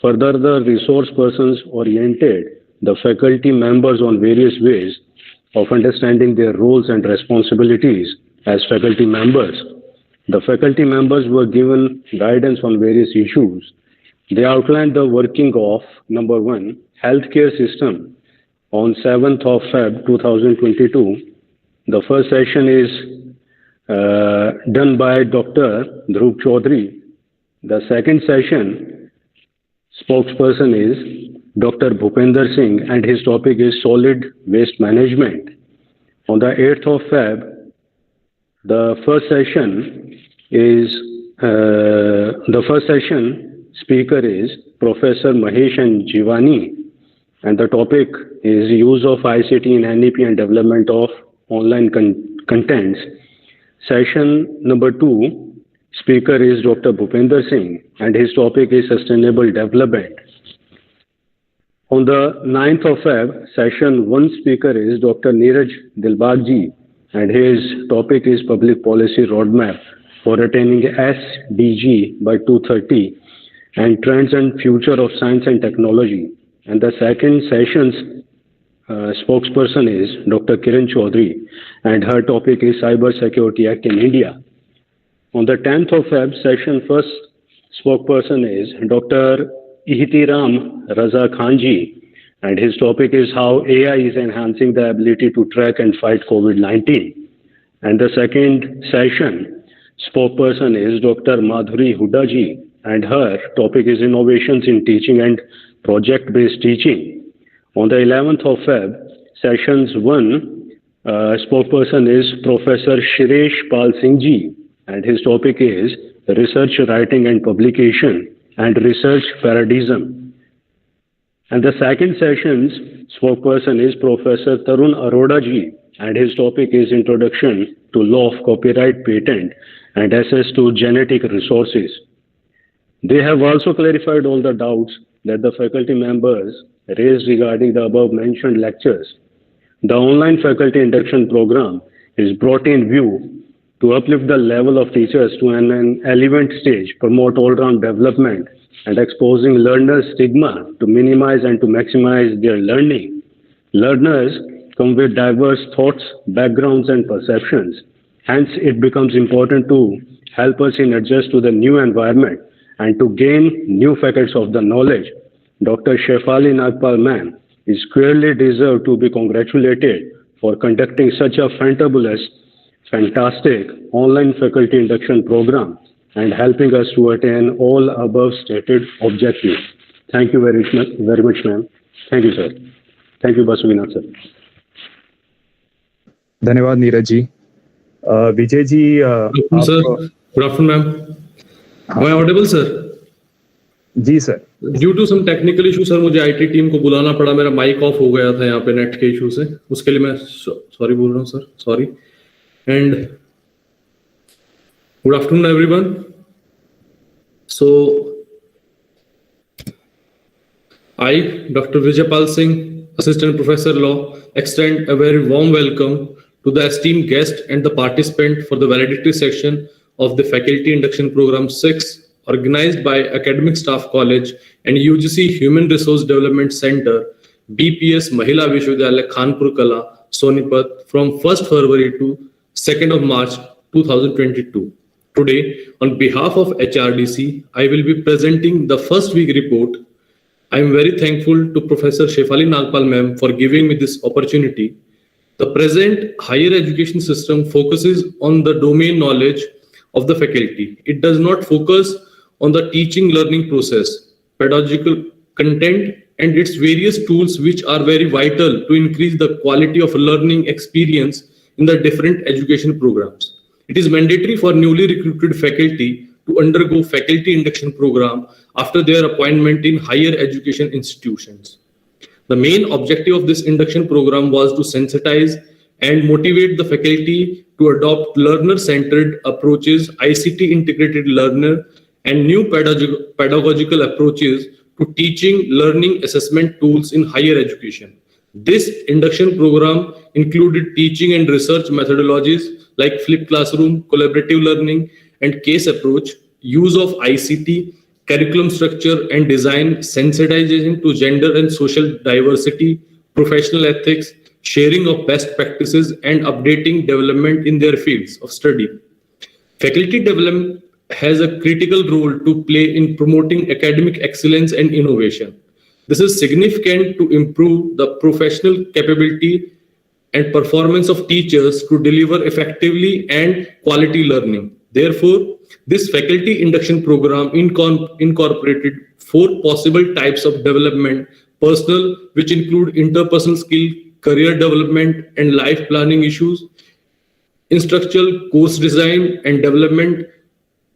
Further, the resource persons oriented the faculty members on various ways of understanding their roles and responsibilities as faculty members. The faculty members were given guidance on various issues. They outlined the working of, number one, healthcare system on 7th of Feb 2022. The first session is done by Dr. Dhruv Chaudhary. The second session spokesperson is Dr. Bhupender Singh and his topic is solid waste management. On the 8th of Feb, the first session speaker is Professor Mahesh and Jivani, and the topic is use of ICT in NEP and development of online contents. Session number 2, speaker is Dr. Bhupender Singh and his topic is sustainable development. On the 9th of Feb, session 1 speaker is Dr. Neeraj Dilbagji and his topic is public policy roadmap for attaining SDG by 2030 and trends and future of science and technology. And the second session's spokesperson is Dr. Kiran Chaudhary and her topic is Cyber Security Act in India. On the 10th of Feb, session first spokesperson is Dr. Ihtiram Raza Khanji and his topic is how AI is enhancing the ability to track and fight COVID-19. And the second session, spokesperson is Dr. Madhuri Hudaji, and her topic is innovations in teaching and project-based teaching. On the 11th of Feb, sessions 1, spokesperson is Professor Shiresh Pal Singh ji, and his topic is research writing and publication and research paradigm. And the second session's spokesperson is Professor Tarun Arora ji, and his topic is Introduction to Law of Copyright Patent and Access to Genetic Resources. They have also clarified all the doubts that the faculty members raised regarding the above mentioned lectures. The online faculty induction program is brought in view to uplift the level of teachers to an relevant stage, promote all-round development, and exposing learners' stigma to minimize and to maximize their learning. Learners come with diverse thoughts, backgrounds, and perceptions. Hence, it becomes important to help us in adjust to the new environment and to gain new facets of the knowledge. Dr. Shefali Nagpal ma'am is clearly deserved to be congratulated for conducting such a fantastic online faculty induction program and helping us to attain all above stated objectives. Thank you very much, ma'am. Thank you, sir. Thank you, Basuvinath, sir. धन्यवाद Neeraj ji. Vijay ji, sir. Good afternoon, ma'am. Am I audible, sir? जी sir. Due to some technical issue, sir, मुझे IT team को बुलाना पड़ा, मेरा mic off हो गया था यहाँ पे नेट के इशू से, उसके लिए मैं सॉरी बोल रहा हूँ sir, sorry. And good afternoon, everyone. So, I, Dr. Vijaypal Singh, Assistant Professor Law, extend a very warm welcome to the esteemed guest and the participant for the valedictory section of the Faculty Induction Program 6, organized by Academic Staff College and UGC Human Resource Development Center, BPS Mahila Vishwavidyalaya Khanpur Kalan, Sonepat, from 1st February to 2nd of March 2022. Today, on behalf of HRDC, I will be presenting the first week report. I am very thankful to Professor Shefali Nagpal ma'am for giving me this opportunity. The present higher education system focuses on the domain knowledge of the faculty. It does not focus on the teaching learning process, pedagogical content, and its various tools which are very vital to increase the quality of learning experience in the different education programs. It is mandatory for newly recruited faculty to undergo faculty induction program after their appointment in higher education institutions. The main objective of this induction program was to sensitize and motivate the faculty to adopt learner-centered approaches, ICT integrated learner, and new pedagogical approaches to teaching, learning, assessment tools in higher education. This induction program included teaching and research methodologies like flipped classroom, collaborative learning, and case approach, use of ICT, curriculum structure and design, sensitization to gender and social diversity, professional ethics, sharing of best practices, and updating development in their fields of study. Faculty development has a critical role to play in promoting academic excellence and innovation. This is significant to improve the professional capability and performance of teachers to deliver effectively and quality learning. Therefore, this faculty induction program incorporated 4 possible types of development: personal, which include interpersonal skill, career development, and life planning issues; instructional, course design and development;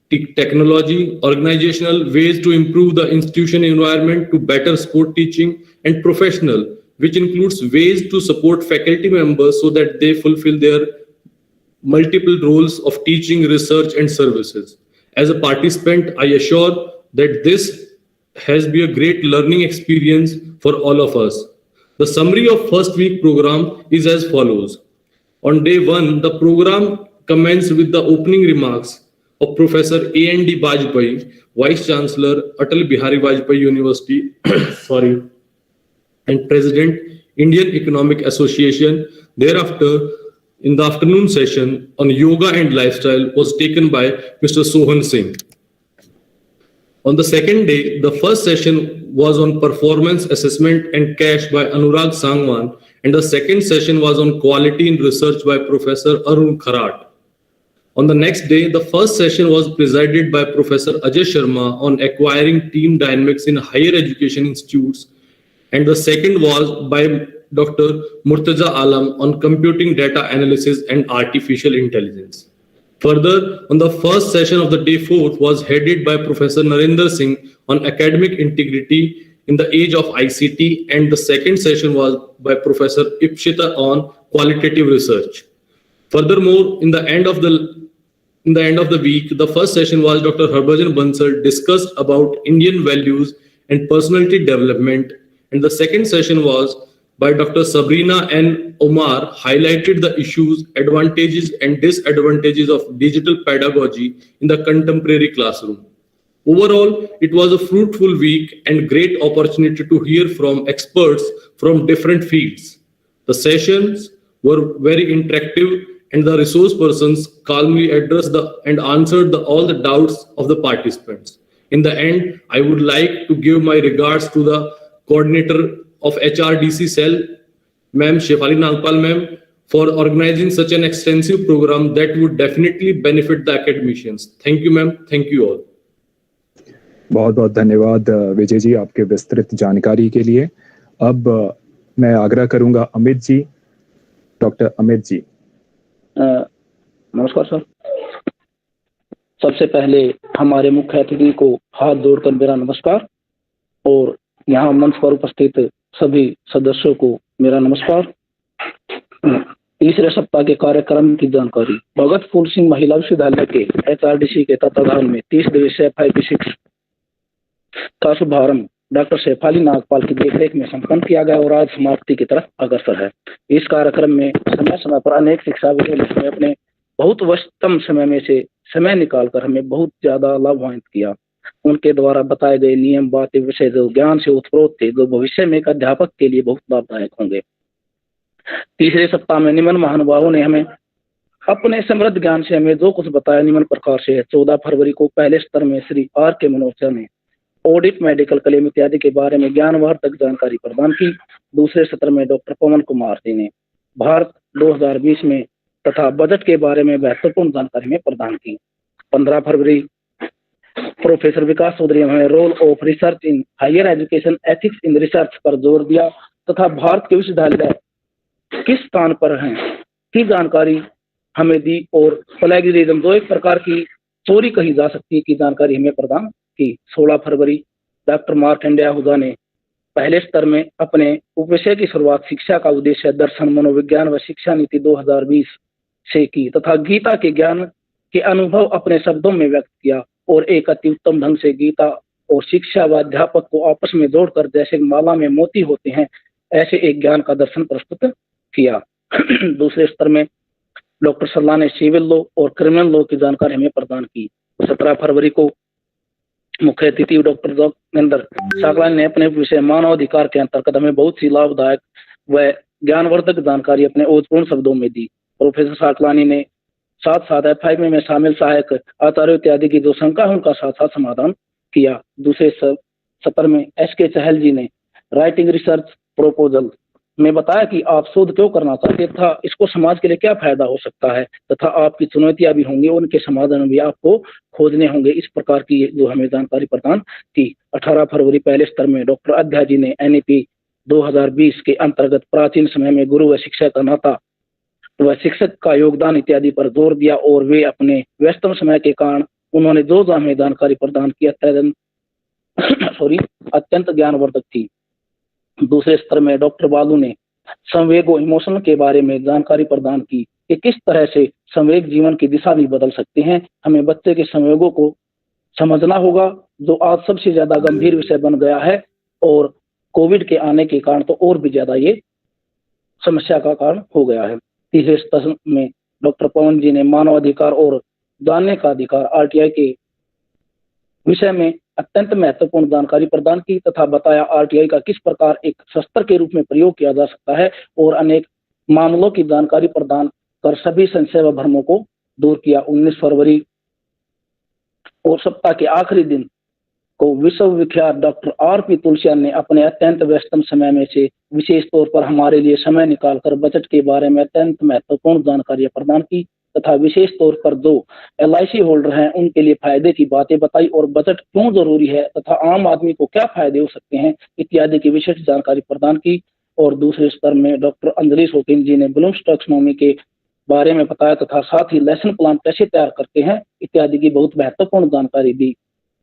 technology, organizational, ways to improve the institution environment to better support teaching; and professional, which includes ways to support faculty members so that they fulfill their multiple roles of teaching, research, and services. As a participant, I assure that this has been a great learning experience for all of us. The summary of first week program is as follows. On day 1, the program commenced with the opening remarks of Professor A.N.D. Bajpai, Vice Chancellor, Atal Bihari Vajpayee University, and President, Indian Economic Association. Thereafter, in the afternoon session on yoga and lifestyle was taken by Mr. Sohan Singh. On the second day, the first session was on performance assessment and cash by Anurag Sangwan, and the second session was on quality in research by Professor Arun Kharat. On the next day, the first session was presided by Professor Ajay Sharma on acquiring team dynamics in higher education institutes, and the second was by Dr. Murtaza Alam on computing data analysis and artificial intelligence. Further, on the first session of the day 4th was headed by Professor Narendra Singh on academic integrity in the age of ICT, and the second session was by Professor Ipshita on qualitative research. Furthermore, in the end of the week, the first session was Dr. Harbhajan Bansal discussed about Indian values and personality development, and the second session was by Dr. Sabrina N. Omar highlighted the issues, advantages and disadvantages of digital pedagogy in the contemporary classroom. Overall, it was a fruitful week and great opportunity to hear from experts from different fields. The sessions were very interactive and the resource persons calmly addressed and answered all the doubts of the participants. In the end, I would like to give my regards to the coordinator of HRDC cell, Ma'am Shefali Nagpal Ma'am, for organizing such an extensive program that would definitely benefit the academicians. Thank you, ma'am. Thank you all. बहुत बहुत धन्यवाद विजय जी आपके विस्तृत जानकारी के लिए। अब मैं आग्रह करूंगा अमित जी, डॉक्टर अमित जी। नमस्कार सर। सबसे पहले हमारे मुख्य अतिथि को हाथ जोड़कर मेरा नमस्कार और यहाँ मंच पर उपस्थित सभी सदस्यों को मेरा नमस्कार। तीसरे सप्ताह के कार्यक्रम की जानकारी। भगत फूल सिंह महिला विश्वविद्यालय के HRDC के तत्वाधान में 30 दिवसीय FIP-6 का शुभारंभ डॉक्टर शेफाली नागपाल की देखरेख में संपन्न किया गया और आज समाप्ति की तरफ अग्रसर है। इस कार्यक्रम में समय समय पर अनेक शिक्षाविदों ने अपने बहुत व्यस्तम समय में से समय निकालकर हमें बहुत ज्यादा लाभान्वित किया। उनके द्वारा बताए गए नियम बातें विषय जो ज्ञान से उत्प्रोत थे, जो भविष्य में एक अध्यापक के लिए बहुत लाभदायक होंगे। तीसरे सप्ताह में निम्न महानुभावों ने हमें अपने समृद्ध ज्ञान से हमें जो कुछ बताया निम्न प्रकार से है। 14 फरवरी को पहले स्तर में श्री R.K. मनोचा ने ऑडिट, मेडिकल क्लेम इत्यादि के बारे में ज्ञानवर्धक जानकारी प्रदान की। दूसरे सत्र में डॉक्टर पवन कुमार जी ने भारत 2020 में तथा बजट के बारे में महत्वपूर्ण जानकारी में प्रदान की। 15 फरवरी प्रोफेसर विकास चौधरी ने role of research in higher education ethics in research पर जोर दिया तथा भारत के विश्वविद्यालय किस स्थान पर हैं की जानकारी हमें दी और प्लेगरिज्म जो एक प्रकार की चोरी कही जा सकती है की जानकारी हमें प्रदान की। 16 फरवरी डॉक्टर मार्कंडेय आहूजा ने पहले स्तर में अपने उपविषय की शुरुआत शिक्षा का उद्देश्य, दर्शन, मनोविज्ञान व शिक्षा नीति 2020 से की तथा गीता के ज्ञान के अनुभव अपने शब्दों में व्यक्त किया और एक अति उत्तम ढंग से गीता और शिक्षा व अध्यापक को आपस में जोड़कर जैसे माला में मोती होते हैं ऐसे एक ज्ञान का दर्शन प्रस्तुत किया। दूसरे स्तर में डॉक्टर सल्ला ने सिविल लॉ और क्रिमिनल लॉ की जानकारी हमें प्रदान की। 17 फरवरी को मुख्य अतिथि डॉक्टर जोगेंद्र साकलानी ने अपने विषय मानवाधिकार के अंतर्गत हमें बहुत सी लाभदायक व ज्ञानवर्धक जानकारी अपने ओजपूर्ण शब्दों में दी। प्रोफेसर साकलानी ने साथ साथ FIP में शामिल सहायक आचार्य इत्यादि की जो शंका है उनका साथ साथ समाधान किया। दूसरे सत्र में SK चहल जी ने राइटिंग रिसर्च प्रोपोजल में बताया कि आप शोध क्यों करना चाहते था, इसको समाज के लिए क्या फायदा हो सकता है तथा आपकी चुनौतियां भी होंगी, उनके समाधान भी आपको खोजने होंगे। इस प्रकार की जो हमें जानकारी प्रदान की। 18 फरवरी पहले स्तर में डॉक्टर अध्याय जी ने NEP 2020 के अंतर्गत प्राचीन समय में गुरु व शिक्षक का नाता व शिक्षक का योगदान इत्यादि पर जोर दिया और वे अपने व्यस्तम समय के कारण उन्होंने जो हमें जानकारी प्रदान की अत्यंत ज्ञानवर्धक थी। दूसरे स्तर में डॉक्टर बालू ने संवेग और इमोशन के बारे में जानकारी प्रदान की कि किस तरह से संवेग जीवन की दिशा भी बदल सकते हैं। हमें बच्चे के संवेगों को समझना होगा जो आज सबसे ज्यादा गंभीर विषय बन गया है और कोविड के आने के कारण तो और भी ज्यादा ये समस्या का कारण हो गया है। तीसरे स्तर में डॉक्टर पवन जी ने मानव अधिकार और जानने का अधिकार RTI के विषय में अत्यंत महत्वपूर्ण जानकारी प्रदान की तथा बताया RTI का किस प्रकार एक शस्त्र के रूप में प्रयोग किया जा सकता है और अनेक मामलों की जानकारी प्रदान कर सभी संशय व भ्रमों को दूर किया। 19 फरवरी और सप्ताह के आखिरी दिन को विश्वविख्यात डॉक्टर R.P. तुलसियान ने अपने अत्यंत व्यस्तम समय में से विशेष तौर पर हमारे लिए समय निकालकर बजट के बारे में अत्यंत महत्वपूर्ण जानकारी प्रदान की तथा विशेष तौर पर जो LIC होल्डर हैं उनके लिए फायदे की बातें बताई और बजट क्यों जरूरी है तथा आम आदमी को क्या फायदे हो सकते हैं इत्यादि की विशेष जानकारी प्रदान की। और दूसरे स्तर में डॉक्टर अंजलि शोकिन जी ने ब्लूम्स टैक्सोनॉमी के बारे में बताया तथा साथ ही लेसन प्लान कैसे तैयार करते हैं इत्यादि की बहुत महत्वपूर्ण जानकारी दी।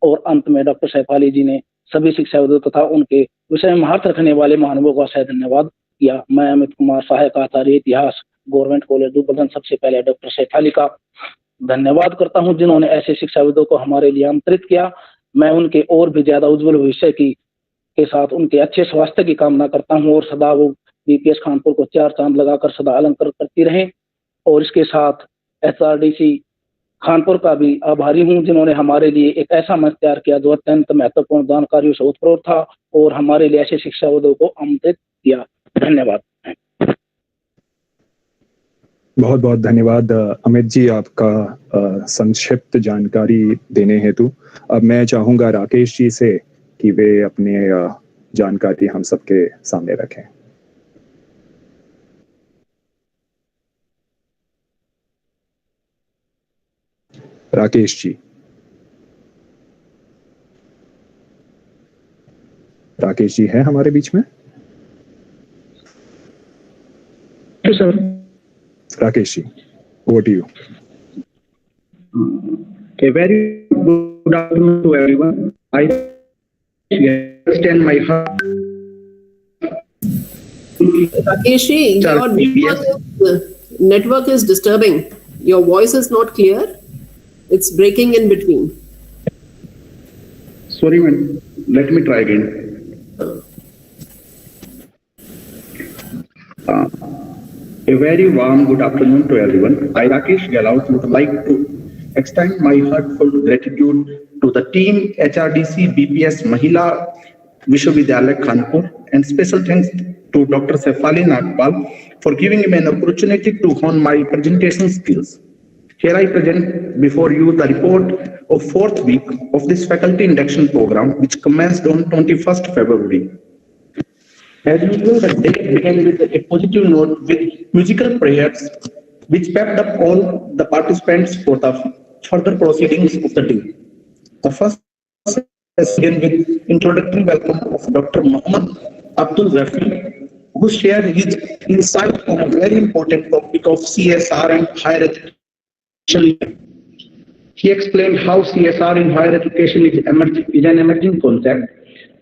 और अंत में डॉक्टर सैफाली जी ने सभी शिक्षाविदों तथा उनके विषय में महारत रखने वाले महानुभावों का सह धन्यवाद किया। मैं अमित कुमार सहायक आचार्य इतिहास गवर्नमेंट कॉलेज दुबलगन सबसे पहले डॉक्टर सैफाली का धन्यवाद करता हूं जिन्होंने ऐसे शिक्षाविदों को हमारे लिए आमंत्रित किया। मैं उनके और भी ज्यादा उज्जवल भविष्य के साथ उनके अच्छे स्वास्थ्य की कामना करता हूं और सदा वो BPS खानपुर को 4 चांद लगाकर सदा अलंकृत करती रहें। और इसके साथ HRDC खानपुर का भी आभारी हूं जिन्होंने हमारे लिए एक ऐसा मंच तैयार किया जो अत्यंत महत्वपूर्ण जानकारियों से उत्प्रोत था और हमारे लिए ऐसे शिक्षाविदों को आमंत्रित किया। धन्यवाद। बहुत बहुत धन्यवाद अमित जी आपका संक्षिप्त जानकारी देने हेतु। अब मैं चाहूंगा राकेश जी से कि वे अपने जानकारी हम सबके सामने रखें। राकेश जी, राकेश जी हैं हमारे बीच में? Sir Rakesh ji, over to you. A very good afternoon to everyone. I understand my heart. Rakesh, your network is disturbing. Your voice is not clear. It's breaking in between. Sorry, man. Let me try again. A very warm good afternoon to everyone. I, Rakesh Galau, would like to extend my heartfelt gratitude to the team HRDC BPS Mahila Vishwavidyalaya Khanpur and special thanks to Dr. Sefali Nagpal for giving me an opportunity to hone my presentation skills. Here I present before you the report of 4th week of this faculty induction program which commenced on 21st February. As usual, the day began with a positive note with musical prayers which pepped up all the participants for the further proceedings of the day. The first began with introductory welcome of Dr. Muhammad Abdul Rafi, who shared his insight on a very important topic of CSR and higher education. He explained how CSR in higher education is an emerging concept.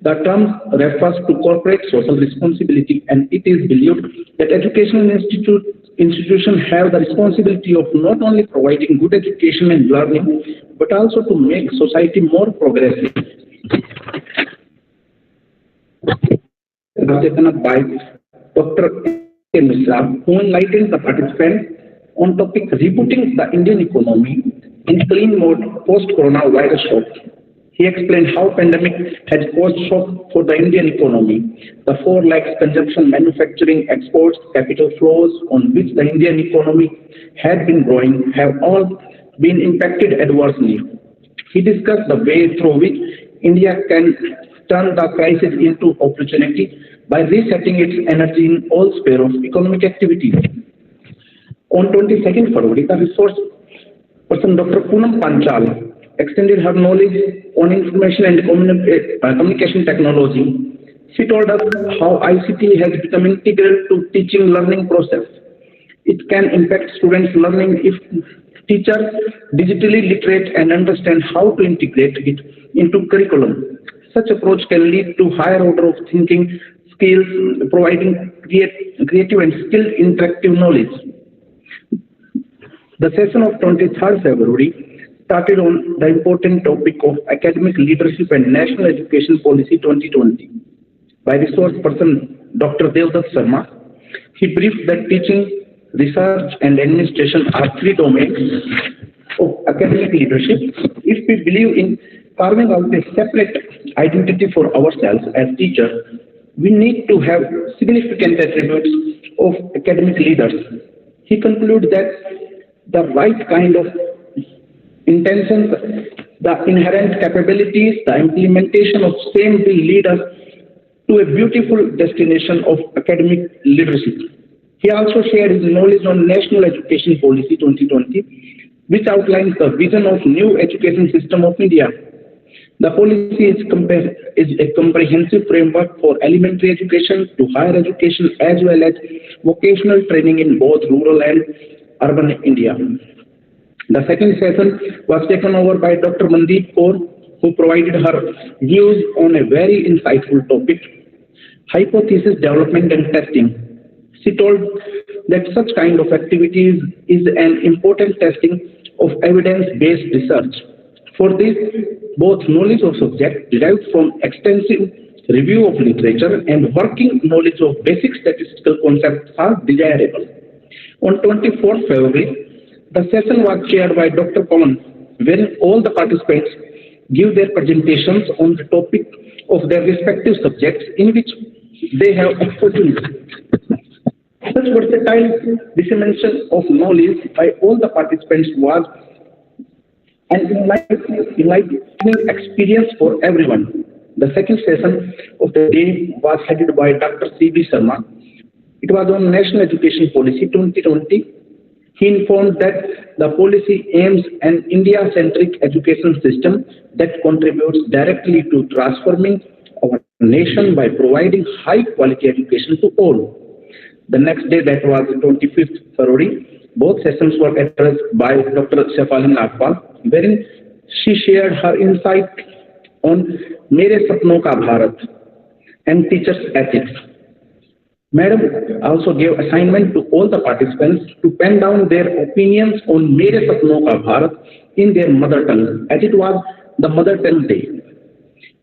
The term refers to corporate social responsibility, and it is believed that educational institutions have the responsibility of not only providing good education and learning, but also to make society more progressive. By Dr. Misra, who enlightened the participants on topic rebooting the Indian economy in clean mode post-coronavirus shock. He explained how pandemic has caused shock for the Indian economy. The 4 lakhs consumption, manufacturing, exports, capital flows on which the Indian economy had been growing have all been impacted adversely. He discussed the way through which India can turn the crisis into opportunity by resetting its energy in all spheres of economic activity. On 22nd February, the resource person Dr. Poonam Panchal extended her knowledge on information and communication technology. She told us how ICT has become integral to teaching learning process. It can impact students' learning if teachers digitally literate and understand how to integrate it into curriculum. Such approach can lead to higher order of thinking skills, providing creative and skilled interactive knowledge. The session of 23rd February started on the important topic of academic leadership and national education policy 2020 by resource person Dr. Devdutt Sharma. He briefed that teaching, research and administration are 3 domains of academic leadership. If we believe in carving out a separate identity for ourselves as teachers, we need to have significant attributes of academic leaders. He concluded that the right kind of intentions The inherent capabilities, the implementation of same will lead us to a beautiful destination of academic leadership. He also shared his knowledge on National Education Policy 2020, which outlines the vision of new education system of India. The policy is a comprehensive framework for elementary education to higher education as well as vocational training in both rural and urban India. The second session was taken over by Dr. Mandeep Kaur, who provided her views on a very insightful topic, hypothesis development and testing. She told that such kind of activities is an important testing of evidence-based research. For this, both knowledge of subject derived from extensive review of literature and working knowledge of basic statistical concepts are desirable. On 24th February, the session was chaired by Dr. Kalan, wherein all the participants give their presentations on the topic of their respective subjects in which they have expertise. Such versatile dissemination of knowledge by all the participants was an enlightening experience for everyone. The second session of the day was headed by Dr. C.B. Sharma. It was on National Education Policy 2020. He informed that the policy aims an India-centric education system that contributes directly to transforming our nation by providing high-quality education to all. The next day, that was 25th February, both sessions were addressed by Dr. Shefali Nagpal, wherein she shared her insight on Mere Sapno Ka Bharat and teachers' ethics. Madam also gave assignment to all the participants to pen down their opinions on Mere Sapno Ka Bharat in their mother tongue, as it was the Mother Tongue Day.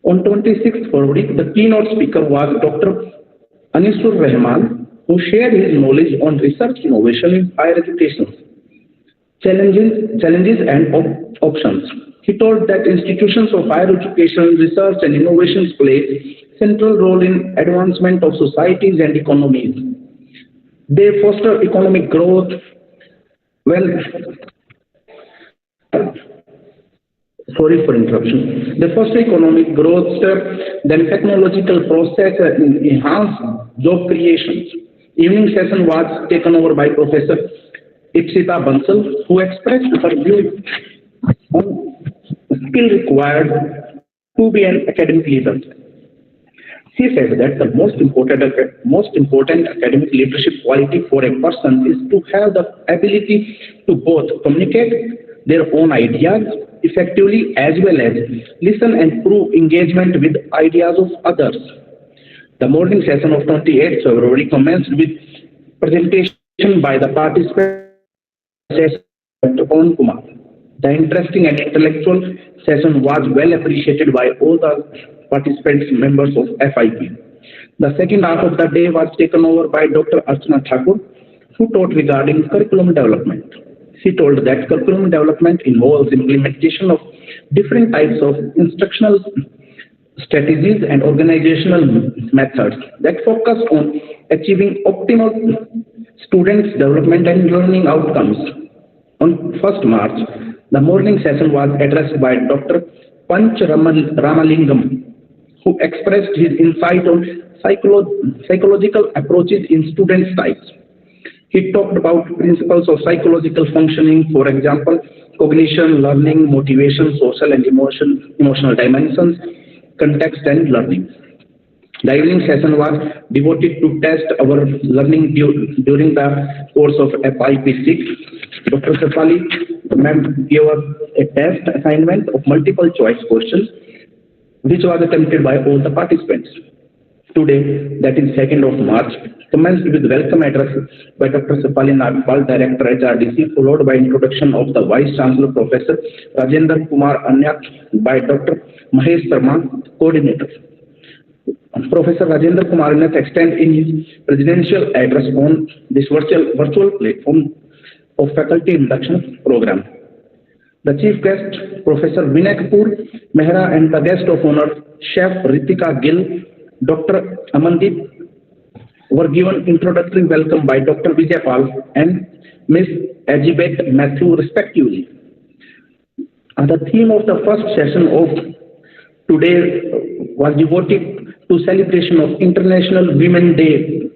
On 26th February, the keynote speaker was Dr. Anisur Rahman, who shared his knowledge on research innovation in higher education, challenges and options. He told that institutions of higher education, research and innovations play a central role in advancement of societies and economies. They foster economic growth, sorry for interruption. They foster economic growth, then technological process and enhance job creations. Evening session was taken over by Professor Ipsita Bansal, who expressed her view on skill required to be an academic leader. She said that the most important academic leadership quality for a person is to have the ability to both communicate their own ideas effectively as well as listen and prove engagement with ideas of others. The morning session of 28th February commenced with presentation by the participant Dr. Pawan Kumar. The interesting and intellectual session was well appreciated by all the participants members of FIP. The second half of the day was taken over by Dr. Archana Thakur, who taught regarding curriculum development. She told that curriculum development involves implementation of different types of instructional strategies and organizational methods that focus on achieving optimal students' development and learning outcomes. On 1st March, the morning session was addressed by Dr. Panch Ramalingam, who expressed his insight on psychological approaches in students' types. He talked about principles of psychological functioning, for example, cognition, learning, motivation, social and emotional dimensions, context and learning. The evening session was devoted to test our learning during the course of FIP-6. Dr. Shefali gave us a test assignment of multiple choice questions, which was attempted by all the participants. Today, that is 2nd of March, commenced with welcome address by Dr. Shefali Nagpal, Director HRDC, followed by introduction of the Vice Chancellor Professor Rajendra Kumar Anyak by Dr. Mahesh Sharma, Coordinator. Professor Rajendra Kumar Anyak extended in his presidential address on this virtual platform of Faculty Induction Program. The chief guest, Professor Vinay Kapoor Mehra, and the guest of honor, Chef Ritika Gill, Dr. Amandeep, were given introductory welcome by Dr. Vijaypal and Ms. Ajibet Matthew respectively. The theme of the first session of today was devoted to celebration of International Women's Day,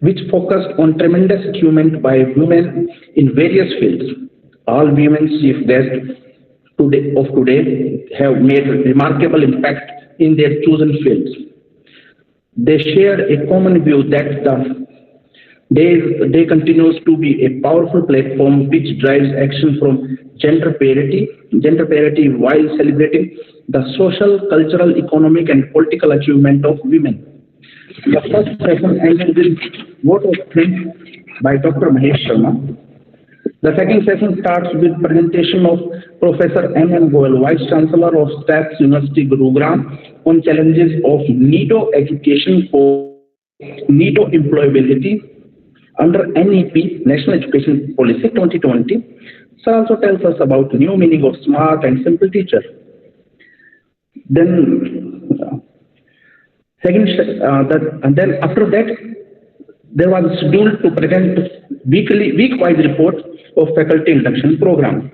which focused on tremendous achievement by women in various fields. All women chief guests today have made remarkable impact in their chosen fields. They share a common view that the day continues to be a powerful platform which drives action from gender parity while celebrating the social, cultural, economic, and political achievement of women. The first session ended with vote of thanks by Dr. Mahesh Sharma. The second session starts with presentation of Professor M. Goel, Vice Chancellor of Staffs University, Gurugram, on challenges of NEETO education for NEETO employability under NEP, National Education Policy 2020. Sir also tells us about new meaning of smart and simple teacher. Then after that, there was a schedule to present week-wise report of faculty induction program.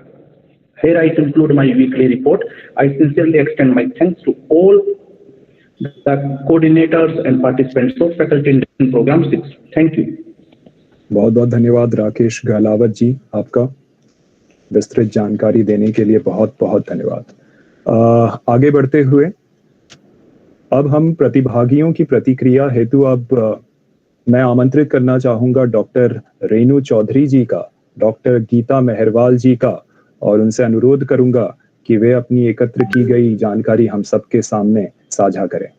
Here I conclude my weekly report. I sincerely extend my thanks to all the coordinators and participants of faculty induction program 6. Thank you. बहुत बहुत धन्यवाद राकेश गहलावत जी, आपका विस्तृत जानकारी देने के लिए बहुत बहुत धन्यवाद। आगे बढ़ते हुए अब हम प्रतिभागियों की प्रतिक्रिया हेतु अब मैं आमंत्रित करना चाहूंगा डॉक्टर रेणु चौधरी जी का, डॉक्टर गीता मेहरवाल जी का, और उनसे अनुरोध करूंगा कि वे अपनी एकत्र की गई जानकारी हम सबके सामने साझा करें।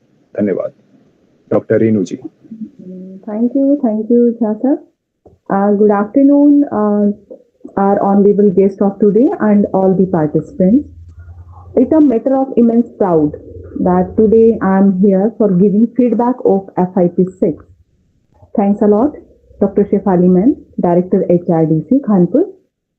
धन्यवाद। Doctor Renu ji. Thank you, Jha sir. Good afternoon, our honorable guest of today and all the participants. It's a matter of immense pride that today I am here for giving feedback of FIP-6. Thanks a lot, Dr. Shefali ma'am, Director HRDC, Khanpur,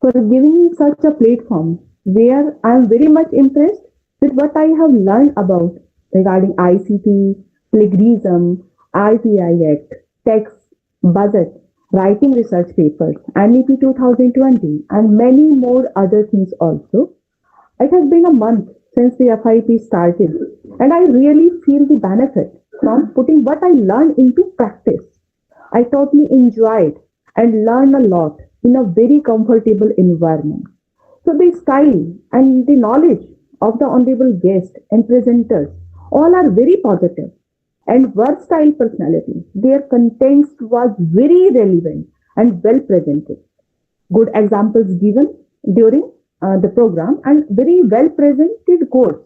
for giving me such a platform where I am very much impressed with what I have learned about regarding ICT, plagiarism, RTI Act, text, budget, writing research papers, NEP 2020, and many more other things also. It has been a month since the FIP started, and I really feel the benefit from putting what I learned into practice. I totally enjoyed and learned a lot in a very comfortable environment. So the style and the knowledge of the honorable guests and presenters all are very positive and versatile personality. Their contents was very relevant and well presented. Good examples given during the program and very well presented course.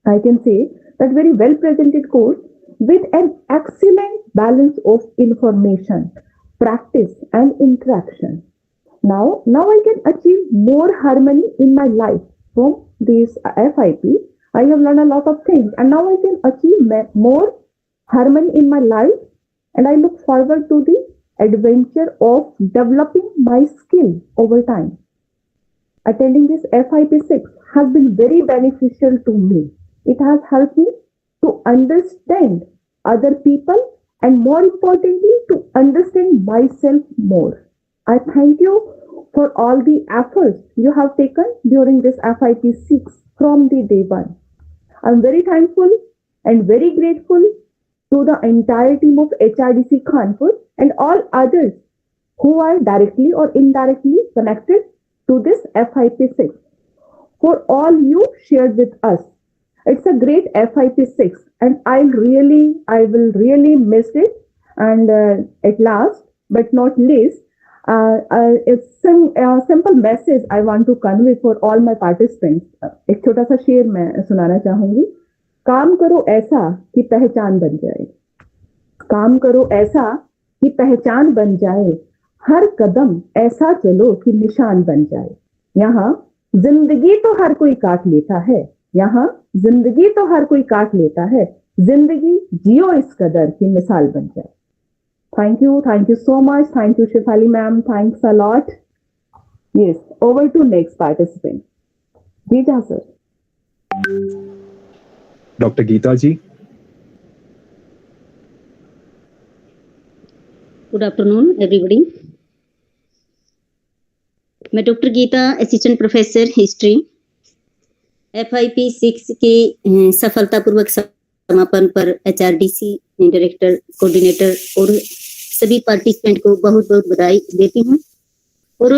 I can say that very well presented course with an excellent balance of information, practice and interaction. Now I can achieve more harmony in my life from this FIP. I have learned a lot of things and now I can achieve more harmony in my life, and I look forward to the adventure of developing my skill over time. Attending this FIP-6 has been very beneficial to me. It has helped me to understand other people and more importantly to understand myself more. I thank you for all the efforts you have taken during this FIP-6 from the day one. I'm very thankful and very grateful to the entire team of HRDC Khanpur and all others who are directly or indirectly connected to this FIP-6 for all you shared with us. It's a great FIP-6 and I will really miss it. And at last but not least, it's a simple message I want to convey for all my participants. एक छोटा सा शेर मैं सुनाना चाहूंगी। काम करो ऐसा कि पहचान बन जाए, काम करो ऐसा कि पहचान बन जाए, हर कदम ऐसा चलो कि निशान बन जाए। यहाँ जिंदगी तो हर कोई काट लेता है, यहाँ जिंदगी तो हर कोई काट लेता है, जिंदगी जियो इस कदर की मिसाल बन जाए। Thank you so much. Thank you, Shefali ma'am. Thanks a lot. Yes, over to next participant. Geeta sir. Doctor Geeta ji. Good afternoon everybody. मैं doctor Geeta, assistant professor history, FIP-6 के सफलतापूर्वक समापन पर HRDC डायरेक्टर, कोऑर्डिनेटर और सभी पार्टिसिपेंट को बहुत बहुत बधाई देती हूँ और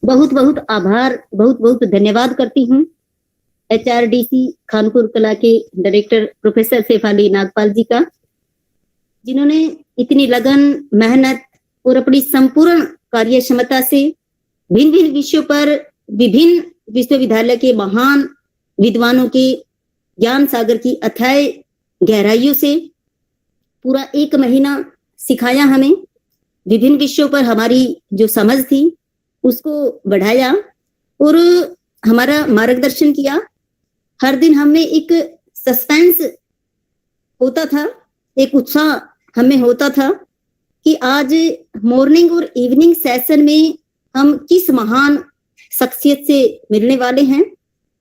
बहुत बहुत आभार, बहुत बहुत धन्यवाद करती हूँ HRDC खानपुर कला के डायरेक्टर प्रोफेसर शेफाली नागपाल जी का, जिन्होंने इतनी लगन, मेहनत और अपनी संपूर्ण कार्य क्षमता से भिन्न भिन्न विषयों पर विभिन्न विश्वविद्यालय के महान विद्वानों के ज्ञान सागर की अथाह गहराइयों से पूरा 1 महीना सिखाया, हमें विभिन्न विषयों पर हमारी जो समझ थी उसको बढ़ाया और हमारा मार्गदर्शन किया। हर दिन हमें एक सस्पेंस होता था, एक उत्साह हमें होता था कि आज मॉर्निंग और इवनिंग सेशन में हम किस महान शख्सियत से मिलने वाले हैं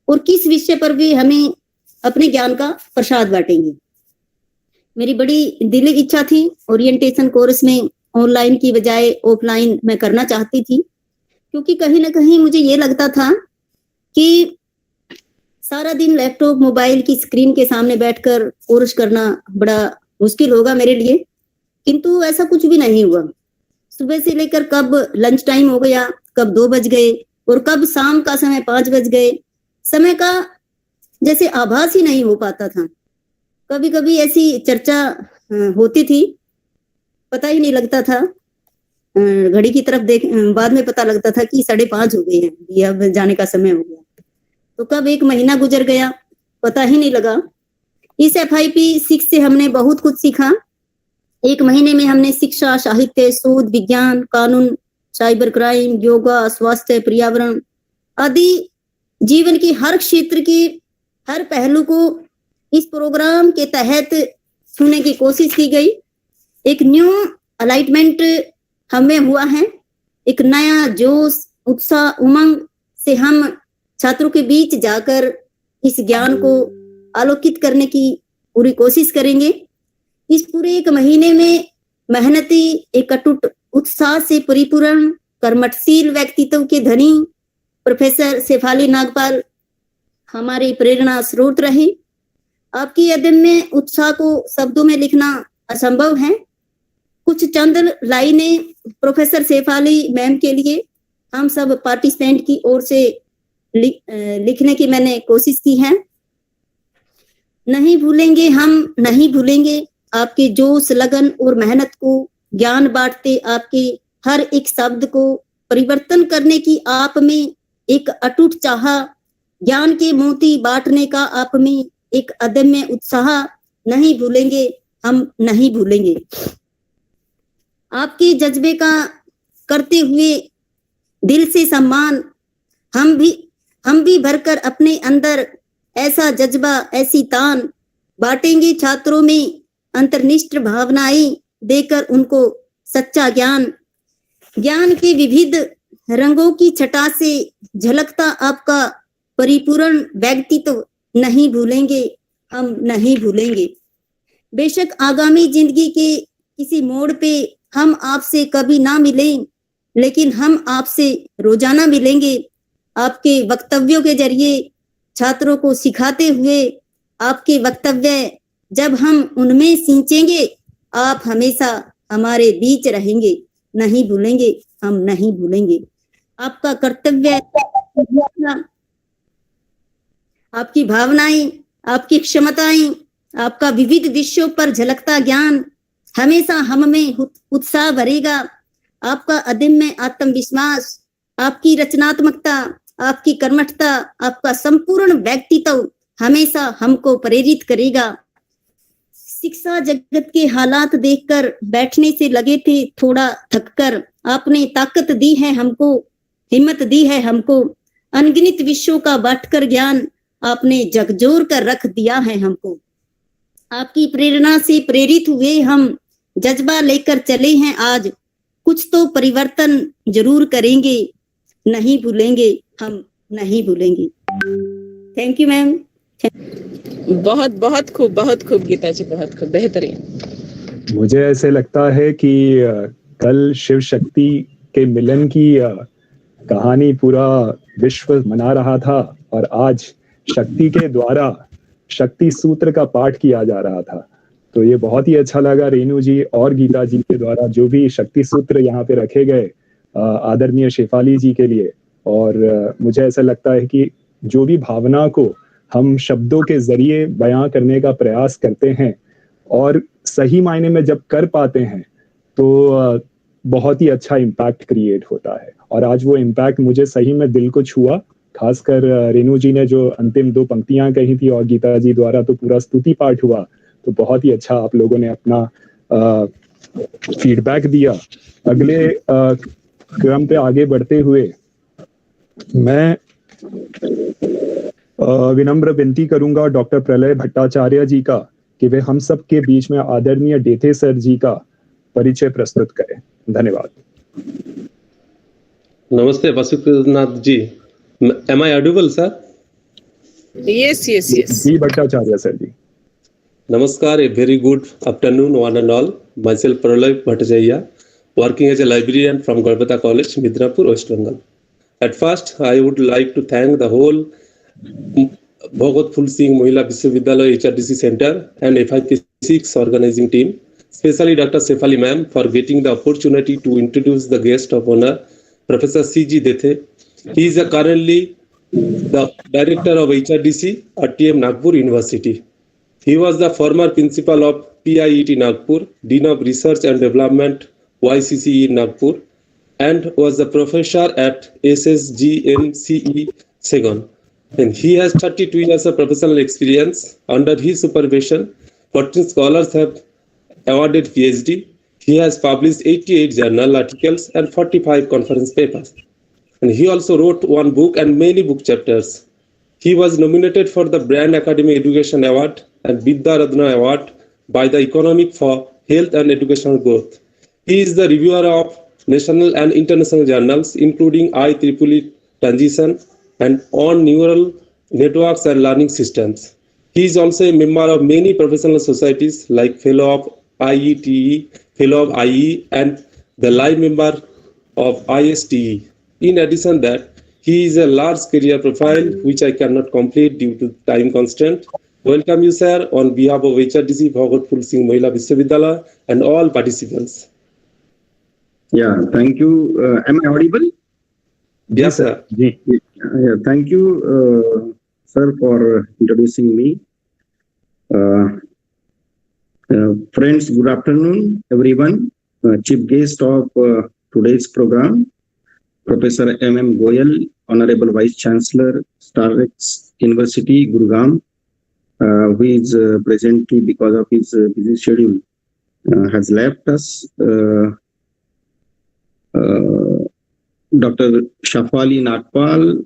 और किस विषय पर भी हमें अपने ज्ञान का प्रसाद बांटेंगे। मेरी बड़ी दिली इच्छा थी ओरिएंटेशन कोर्स में ऑनलाइन की बजाय ऑफलाइन मैं करना चाहती थी, क्योंकि कहीं ना कहीं मुझे ये लगता था कि सारा दिन लैपटॉप, मोबाइल की स्क्रीन के सामने बैठकर कोर्स करना बड़ा मुश्किल होगा मेरे लिए, किंतु ऐसा कुछ भी नहीं हुआ। सुबह से लेकर कब लंच टाइम हो गया, कब 2 बज गए और कब शाम का समय 5 बज गए, समय का जैसे आभास ही नहीं हो पाता था। कभी कभी ऐसी चर्चा होती थी, पता ही नहीं लगता था, घड़ी की तरफ देख, बाद में पता लगता था कि 5:30 हो गए हैं, ये अब जाने का समय हो गया। तो कब 1 महीना गुजर गया पता ही नहीं लगा। इस FIP-6 से हमने बहुत कुछ सीखा। 1 महीने में हमने शिक्षा, साहित्य, शोध, विज्ञान, कानून, साइबर क्राइम, योगा, स्वास्थ्य, पर्यावरण आदि जीवन के हर क्षेत्र के हर पहलू को इस प्रोग्राम के तहत छूने की कोशिश की गई। एक न्यू अलाइटमेंट हमें हुआ है, एक नया जोश, उत्साह, उमंग से हम छात्रों के बीच जाकर इस ज्ञान को आलोकित करने की पूरी कोशिश करेंगे। इस पूरे 1 महीने में मेहनती, एक अटूट उत्साह से परिपूर्ण, कर्मठशील व्यक्तित्व के धनी प्रोफेसर शेफाली नागपाल हमारी प्रेरणा स्रोत रहे। आपकी अदम्य उत्साह को शब्दों में लिखना असंभव है। कुछ चंद लाइनें प्रोफेसर शेफाली मैम के लिए हम सब पार्टिसिपेंट की ओर से लिखने की मैंने कोशिश की है। नहीं भूलेंगे हम, नहीं भूलेंगे आपके जोश, लगन और मेहनत को, ज्ञान बांटते आपके हर एक शब्द को, परिवर्तन करने की आप में एक अटूट चाह, ज्ञान के मोती बांटने का आप में एक अदम्य उत्साह, नहीं भूलेंगे हम, नहीं भूलेंगे। आपके जज्बे का करते हुए दिल से सम्मान हम भी भरकर अपने अंदर ऐसा जज्बा, ऐसी तान बांटेंगे छात्रों में अंतर्निष्ठ भावनाएं देकर उनको सच्चा ज्ञान, ज्ञान के विविध रंगों की छटा से झलकता आपका परिपूर्ण व्यक्तित्व नहीं भूलेंगे हम, नहीं भूलेंगे। बेशक आगामी जिंदगी के किसी मोड़ पे हम आपसे कभी ना मिलें, लेकिन हम आपसे रोजाना मिलेंगे। आपके वक्तव्यों के जरिए छात्रों को सिखाते हुए आपके वक्तव्य जब हम उनमें सींचेंगे, आप हमेशा हमारे बीच रहेंगे, नहीं भूलेंगे हम, नहीं भूलेंगे। आपका कर्तव्य, आपकी भावनाएं, आपकी क्षमताएं, आपका विविध विषयों पर झलकता ज्ञान हमेशा हम में उत्साह भरेगा। आपका अदम्य आत्मविश्वास, आपकी रचनात्मकता, आपकी कर्मठता, आपका संपूर्ण व्यक्तित्व हमेशा हमको प्रेरित करेगा। शिक्षा जगत के हालात देखकर बैठने से लगे थे थोड़ा थककर, आपने ताकत दी है हमको, हिम्मत दी है हमको। अनगिनत विषयों का बांटकर ज्ञान आपने झकझोर कर रख दिया है हमको। आपकी प्रेरणा से प्रेरित हुए हम जज्बा लेकर चले हैं आज, कुछ तो परिवर्तन जरूर करेंगे, नहीं भूलेंगे हम, नहीं भूलेंगे। Thank you ma'am. बहुत बहुत खूब गीता जी, बहुत खूब, बेहतरीन। मुझे ऐसे लगता है कि कल शिव शक्ति के मिलन की कहानी पूरा विश्व मना रहा था और आज शक्ति के द्वारा शक्ति सूत्र का पाठ किया जा रहा था। तो ये बहुत ही अच्छा लगा रेणु जी और गीता जी के द्वारा जो भी शक्ति सूत्र यहाँ पे रखे गए आदरणीय शेफाली जी के लिए। और मुझे ऐसा लगता है कि जो भी भावना को हम शब्दों के जरिए बयां करने का प्रयास करते हैं और सही मायने में जब कर पाते हैं तो बहुत ही अच्छा इम्पैक्ट क्रिएट होता है। और आज वो इम्पैक्ट मुझे सही में दिल को छुआ, खासकर रेणु जी ने जो अंतिम 2 पंक्तियां कही थी और गीता जी द्वारा तो पूरा स्तुति पाठ हुआ। तो बहुत ही अच्छा आप लोगों ने अपना फीडबैक दिया। अगले क्रम पे आगे बढ़ते हुए मैं विनम्र विनती करूंगा डॉक्टर प्रलय भट्टाचार्य जी का कि वे हम सब के बीच में आदरणीय डेथे सर जी का परिचय प्रस्तुत करें। धन्यवाद। नमस्ते Vasukinath ji, am I audible sir? Yes. जी Bhattacharya sir ji. Namaskar, a very good afternoon, one and all. Myself, Pralay Bhattacharya, working as a librarian from Kolkata College, Midnapur, West Bengal. At first, I would like to thank the whole Phool Singh Mahila Vishwavidyalaya HRDC Center and FIP-6 organizing team, especially Dr. Shefali ma'am for getting the opportunity to introduce the guest of honor, Professor C.G. Dethe. He is currently the director of HRDC at TM Nagpur University. He was the former principal of PIET Nagpur, Dean of Research and Development, YCCE Nagpur, and was the professor at SSGMCE Saigon. And he has 32 years of professional experience. Under his supervision, 14 scholars have awarded PhD. He has published 88 journal articles and 45 conference papers. And he also wrote 1 book and many book chapters. He was nominated for the Brand Academy Education Award and Vidya Ratna Award by the Economic for Health and Educational Growth. He is the reviewer of national and international journals, including IEEE Transition and on neural networks and learning systems. He is also a member of many professional societies like Fellow of IETE, Fellow of IE, and the live member of ISTE. In addition that, he is a large career profile, which I cannot complete due to time constraint. Welcome you, sir, on behalf of HRDC, Phool Singh Mahila Vishwavidyalaya, and all participants. Yeah, thank you. Am I audible? Yes, sir. Thank you, sir, for introducing me. Friends, good afternoon, everyone. Chief guest of today's program, Professor M.M. Goel, Honorable Vice Chancellor, Starrex University, Gurugram, who is presently, because of his busy schedule, has left us. Dr. Shefali Nagpal,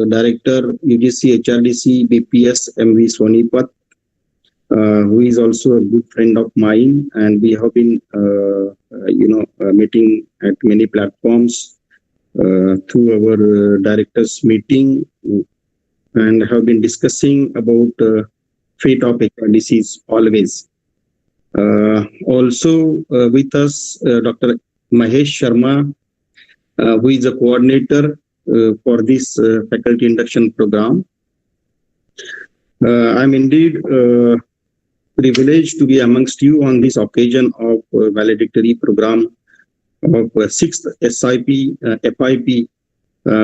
Director, UGC-HRDC, BPS, MV Sonepat, who is also a good friend of mine, and we have been, meeting at many platforms through our directors meeting, and have been discussing about fate of HRDCs always. Also with us, Dr. Mahesh Sharma, who is a coordinator for this faculty induction program. I'm indeed privileged to be amongst you on this occasion of valedictory program of 6th FIP,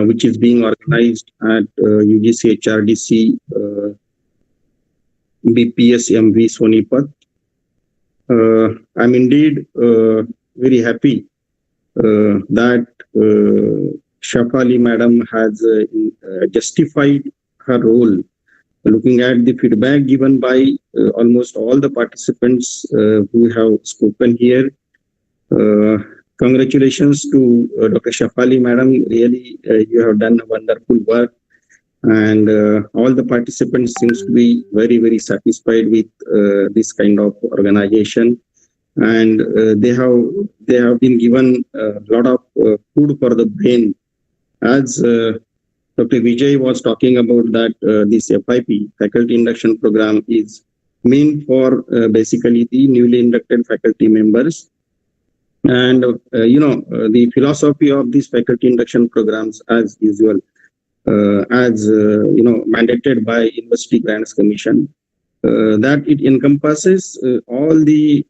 which is being organized at UGC-HRDC BPS MV Sonepat. I'm indeed very happy that Shefali madam has justified her role. Looking at the feedback given by almost all the participants who have spoken here, congratulations to Dr. Shefali madam. Really, you have done a wonderful work, and all the participants seems to be very, very satisfied with this kind of organization. And they have been given a lot of food for the brain. As Dr. Vijay was talking about that this FIP, Faculty Induction Program, is meant for basically the newly inducted faculty members. And, the philosophy of these faculty induction programs, as usual, as mandated by University Grants Commission, that it encompasses all the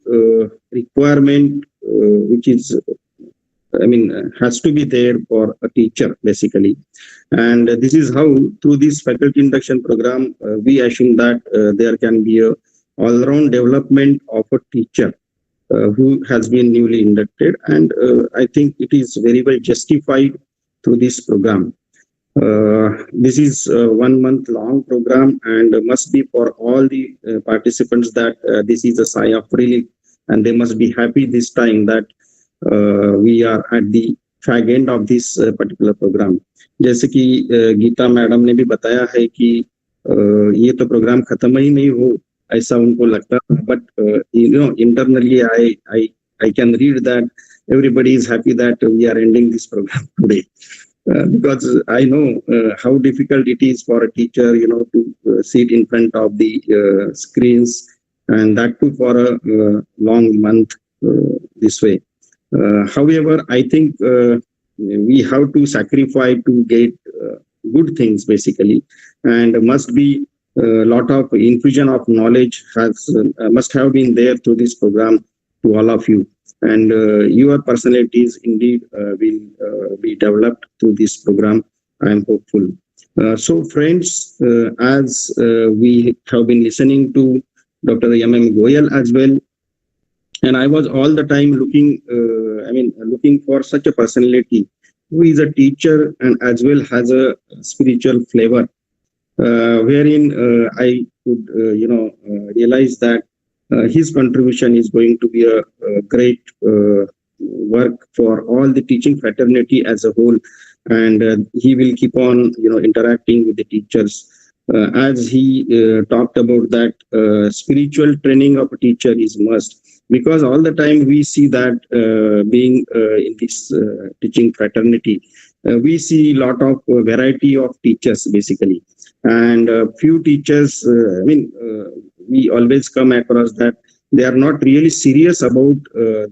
requirement which is has to be there for a teacher basically. And this is how through this faculty induction program we assume that there can be a all-round development of a teacher who has been newly inducted, and I think it is very well justified through this program. This is a 1 month long program and must be for all the participants that this is a sigh of relief, and they must be happy this time that we are at the fag end of this particular program. जैसे कि Gita madam ने भी बताया है कि ये तो programme खत्म ही नहीं हो ऐसा उनको लगता, but internally I can read that everybody is happy that we are ending this program today. Because I know how difficult it is for a teacher, to sit in front of the screens, and that too for a long month this way. However, I think we have to sacrifice to get good things basically, and must be a lot of infusion of knowledge must have been there through this program to all of you. And your personalities indeed will be developed through this program. I am hopeful. So friends, as we have been listening to Dr. M.M. Goel as well, and I was all the time looking for such a personality who is a teacher and as well has a spiritual flavor, wherein I could realize that his contribution is going to be a great work for all the teaching fraternity as a whole, and he will keep on interacting with the teachers, as he talked about that spiritual training of a teacher is must, because all the time we see that being in this teaching fraternity, we see a lot of variety of teachers basically, and few teachers we always come across that they are not really serious about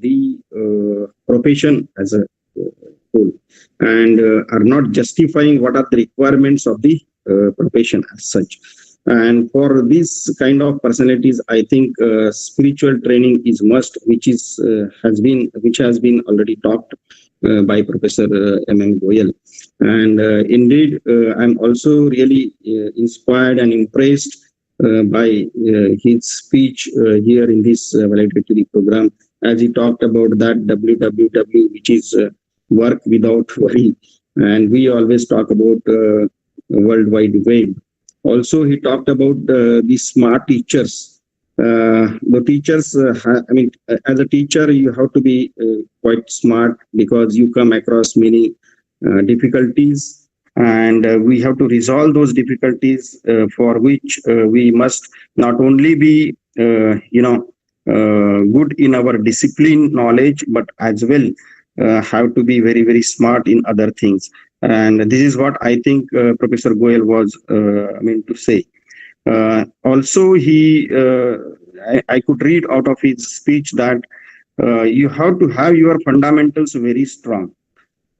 the profession as a whole, and are not justifying what are the requirements of the profession as such. And for this kind of personalities, I think spiritual training is must, which has been already talked by Professor M.M. Goel. And indeed, I'm also really inspired and impressed by his speech here in this valedictory program, as he talked about that WWW, which is work without worry, and we always talk about World Wide Web. Also, he talked about the smart teachers. The teachers, as a teacher, you have to be quite smart, because you come across many difficulties, and we have to resolve those difficulties, for which we must not only be good in our discipline knowledge, but as well have to be very, very smart in other things. And this is what I think Professor Goel was to say. Also, I could read out of his speech that you have to have your fundamentals very strong,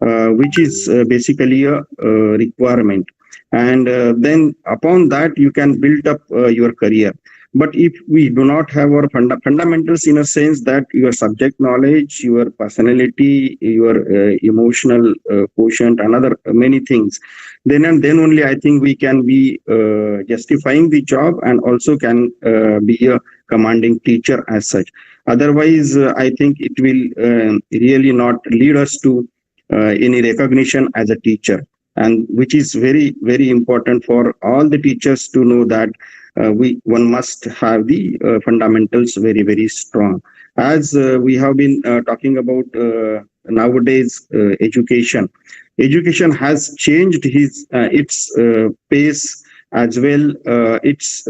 which is basically a requirement, and then upon that you can build up your career. But if we do not have our fundamentals, in a sense that your subject knowledge, your personality, your emotional quotient, and other many things, then only I think we can be justifying the job, and also can be a commanding teacher as such. Otherwise, I think it will really not lead us to any recognition as a teacher, and which is very, very important for all the teachers to know that one must have the fundamentals very, very strong. As we have been talking about nowadays, education has changed its pace as well, its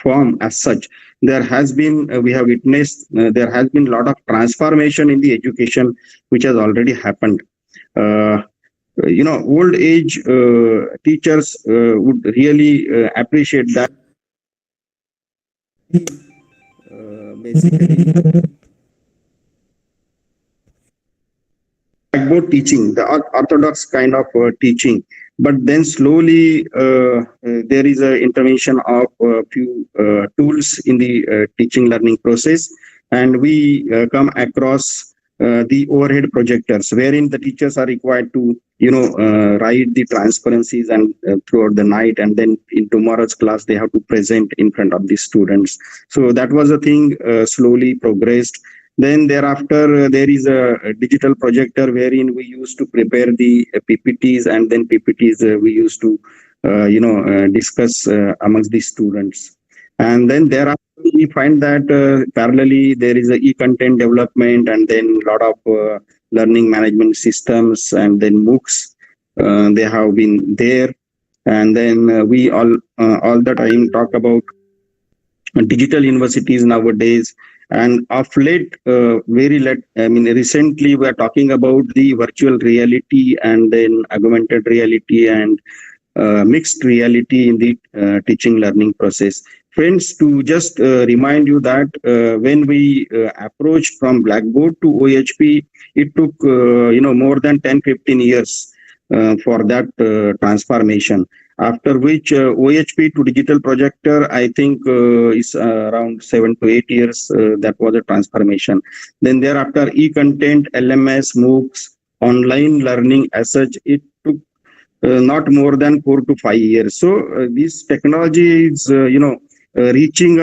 form as such. There has been, we have witnessed, there has been a lot of transformation in the education which has already happened. Old age teachers would really appreciate that. Basically, blackboard teaching, the orthodox kind of teaching. But then slowly there is an intervention of a few tools in the teaching learning process, and we come across the overhead projectors, wherein the teachers are required to write the transparencies and throughout the night, and then in tomorrow's class they have to present in front of the students. So that was a thing slowly progressed. Then thereafter there is a digital projector wherein we used to prepare the PPTs, and then PPTs we used to discuss amongst the students. And then thereafter we find that parallelly there is a e-content development, and then a lot of learning management systems, and then MOOCs they have been there. And then we all the time talk about digital universities nowadays. And of late, recently we are talking about the virtual reality, and then augmented reality, and mixed reality in the teaching learning process. Friends, to just remind you that when we approached from Blackboard to OHP, it took more than 10-15 years for that transformation. After which OHP to digital projector, I think is around 7 to 8 years. That was a transformation. Then thereafter, e-content, LMS, MOOCs, online learning as such, it took not more than 4 to 5 years. So this technology is reaching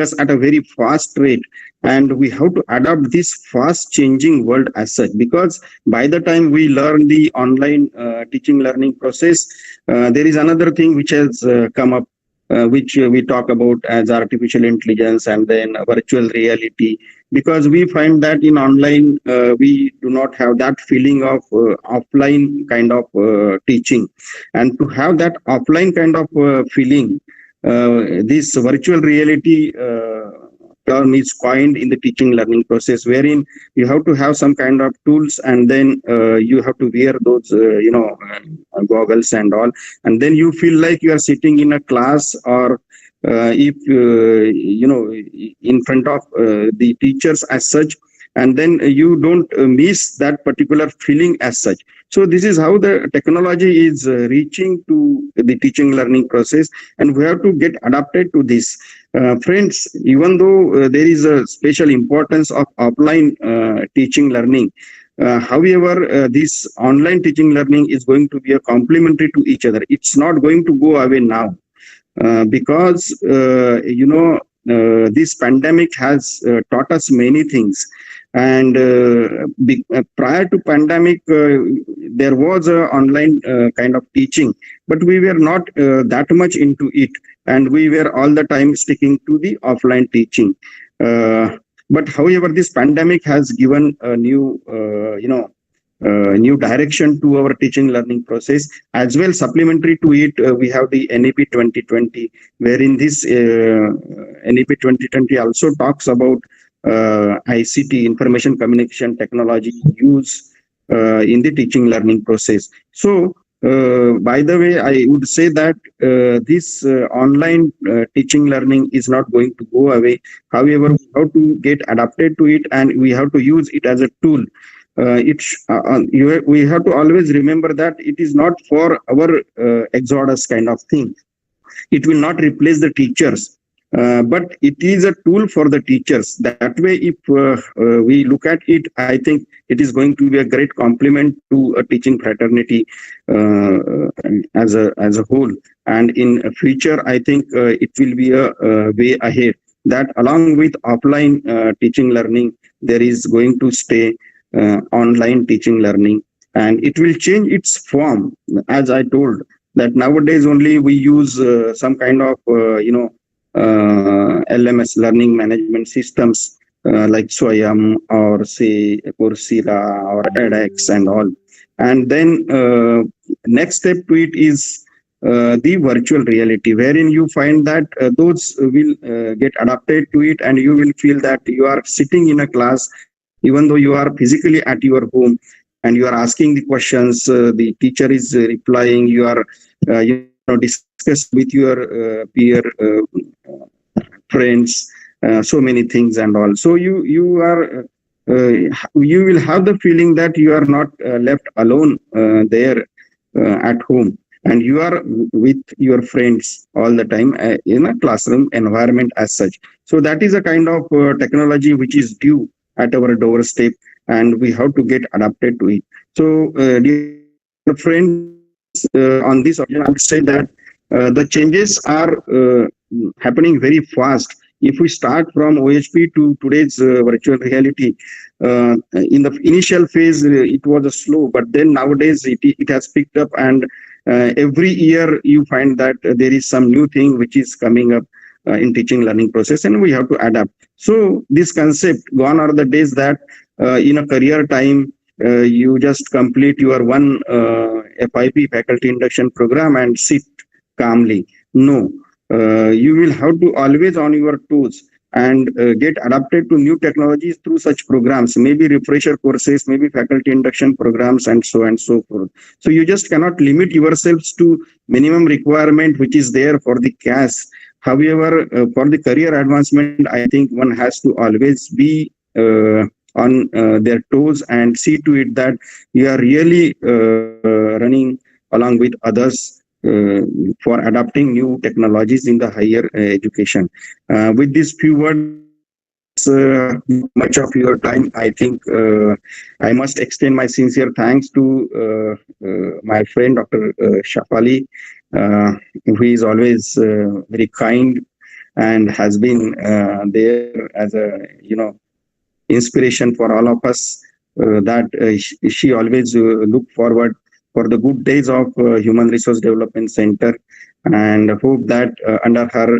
us at a very fast rate, and we have to adapt this fast changing world as such, because by the time we learn the online teaching learning process, there is another thing which has come up, which we talk about as artificial intelligence, and then virtual reality, because we find that in online we do not have that feeling of offline kind of teaching. And to have that offline kind of feeling, this virtual reality term is coined in the teaching learning process, wherein you have to have some kind of tools, and then you have to wear those goggles and all, and then you feel like you are sitting in a class, or if in front of the teachers as such, and then you don't miss that particular feeling as such. So this is how the technology is reaching to the teaching learning process, and we have to get adapted to this. Friends, even though there is a special importance of offline teaching learning, however, this online teaching learning is going to be a complementary to each other. It's not going to go away now, because this pandemic has taught us many things. And prior to pandemic, there was a online kind of teaching, but we were not that much into it, and we were all the time sticking to the offline teaching. But however, this pandemic has given a new new direction to our teaching learning process. As well, supplementary to it, we have the NEP 2020, wherein this NEP 2020 also talks about ICT, information communication technology use in the teaching learning process. So by the way, I would say that this online teaching learning is not going to go away. However, we have to get adapted to it, and we have to use it as a tool. We have to always remember that it is not for our exodus kind of thing. It will not replace the teachers. But it is a tool for the teachers. That way, if we look at it, I think it is going to be a great complement to a teaching fraternity as a whole. And in future, I think it will be a way ahead. That along with offline teaching learning, there is going to stay online teaching learning, and it will change its form. As I told, that nowadays only we use some kind of LMS, learning management systems, like Swayam or say Coursera or edX and all. And then next step to it is the virtual reality, wherein you find that those will get adapted to it, and you will feel that you are sitting in a class, even though you are physically at your home, and you are asking the questions, the teacher is replying, you are discuss with your peer friends, so many things and all. So you are you will have the feeling that you are not left alone there at home, and you are with your friends all the time in a classroom environment as such. So that is a kind of technology which is due at our doorstep, and we have to get adapted to it. So dear friends, on this occasion, I would say that the changes are happening very fast. If we start from OHP to today's virtual reality, in the initial phase, it was slow, but then nowadays it has picked up, and every year you find that there is some new thing which is coming up in teaching learning process, and we have to adapt. So this concept, gone are the days that in a career time, you just complete your one FIP faculty induction program and sit calmly. No, you will have to always on your toes and get adapted to new technologies through such programs, maybe refresher courses, maybe faculty induction programs, and so forth. So you just cannot limit yourselves to minimum requirement which is there for the caste. However, for the career advancement, I think one has to always be on their toes and see to it that you are really running along with others for adopting new technologies in the higher education. With these few words, much of your time, I think I must extend my sincere thanks to my friend Dr. Shefali, who is always very kind and has been there as a inspiration for all of us. That she always look forward for the good days of Human Resource Development Center, and hope that under her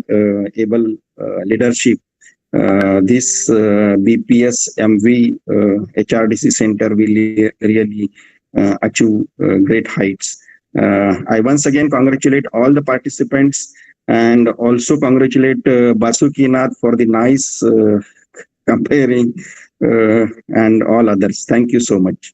able leadership, this BPS MV HRDC Center will really achieve great heights. I once again congratulate all the participants, and also congratulate Basuki Nath for the nice comparing and all others. Thank you so much.